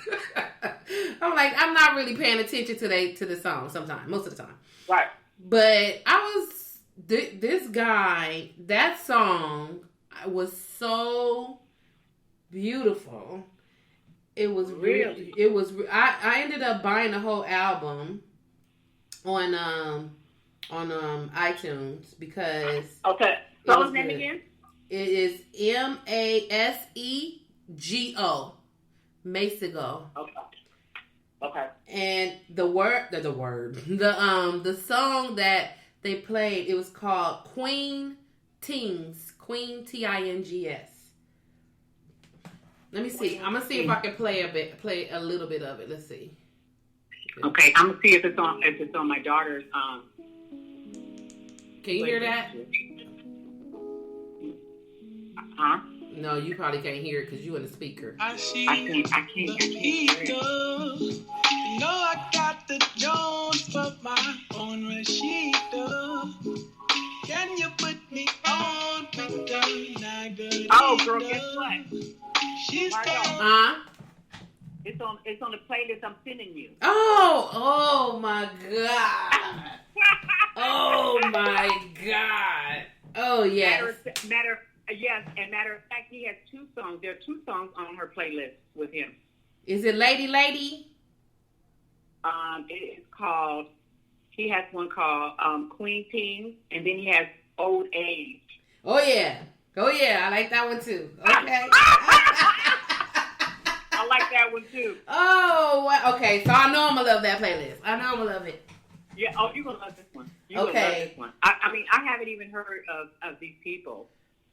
I'm like, I'm not really paying attention to the song sometimes, most of the time. Right. But this guy, that song was so beautiful. It was really, I ended up buying the whole album on iTunes because Spell his name again? It is Masego. Masego. Okay. And the song that they played, it was called Tings, Queen Tings. Let me see. I'm gonna see if I can play a little bit of it. Let's see. Okay, I'm gonna see if it's on my daughter's. Can you hear that? Huh? No, you probably can't hear it because you in the speaker. I can't. No, I got the Jones for my own Rashida. Can you put me on with the Niagara? Oh, girl, guess what? She's It's on the playlist I'm sending you. Oh my God. Oh my God. Oh yes. Matter of fact, he has 2 songs. There are 2 songs on her playlist with him. Is it Lady? It is called. He has one called Queen Tings, and then he has Old Age. Oh yeah. I like that one too. Okay. I like that one too. Oh, okay. So I know I'm gonna love that playlist. I know I'm gonna love it. Yeah. Oh, you're gonna love this one. You're gonna love this one. I mean, I haven't even heard of these people.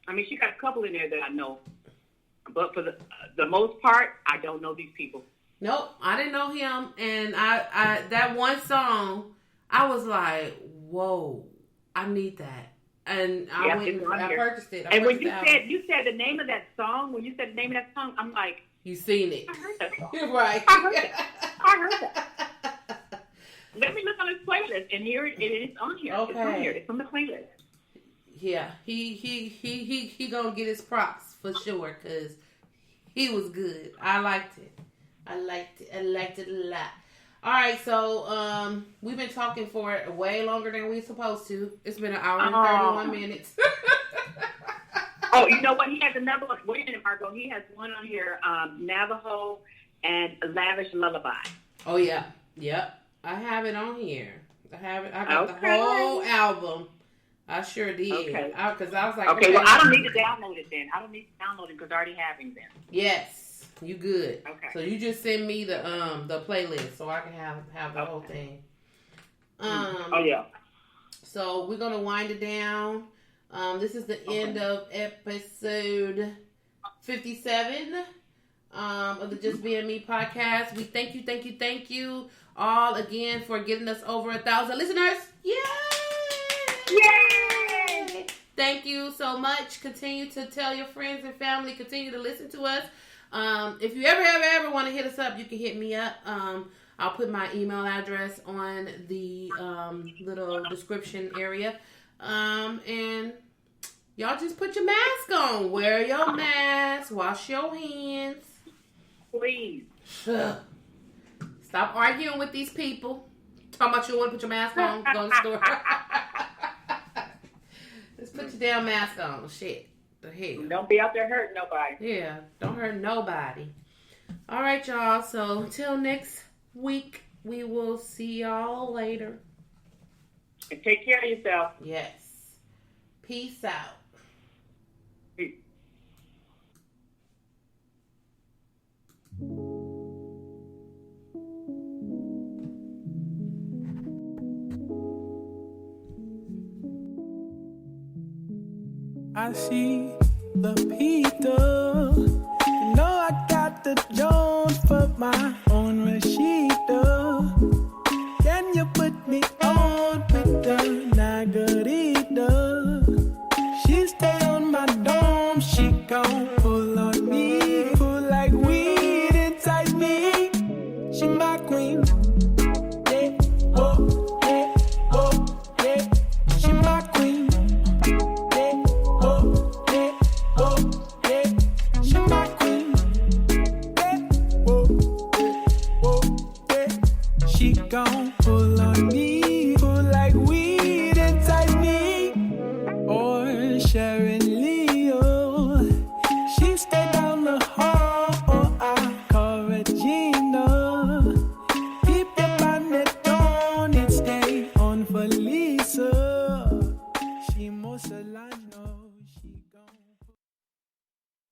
I mean, she got a couple in there that I know, but for the most part, I don't know these people. Nope, I didn't know him, and I that one song, I was like, whoa, I need that, and I went and I purchased it. And when you said the name of that song, I'm like, you seen it? I heard that song. Right? I heard that. Let me look on his playlist, and here it is on here. Okay. It's on here. It's on the playlist. Yeah, he gonna get his props for sure because he was good. I liked it. I liked it a lot. All right, so we've been talking for way longer than we supposed to. It's been an hour and 31 minutes. Oh, you know what? He has another one. Wait a minute, Margot. He has one on here, Navajo and Lavish Lullaby. Oh yeah, yep. I have it on here. I got the whole album. I sure did. Okay. Because I was like, okay, well, I don't need to download it then. I don't need to download it because I already have him then. Yes, you good. Okay. So you just send me the playlist so I can have the whole thing. Oh yeah. So we're gonna wind it down. This is the end of episode 57 of the Just Being Me podcast. We thank you all again for getting us over 1,000 listeners. Yay! Yay! Thank you so much. Continue to tell your friends and family. Continue to listen to us. If you ever want to hit us up, you can hit me up. I'll put my email address on the little description area. And y'all just put your mask on. Wear your mask. Wash your hands. Please. Stop arguing with these people. Talking about you want to put your mask on. Go to the store. Just put your damn mask on. Shit. The hell. Don't be out there hurting nobody. Yeah. Don't hurt nobody. All right, y'all. So until next week, we will see y'all later. And take care of yourself. Yes. Peace out. Peace. I see the Peter. You know I got the Jones for my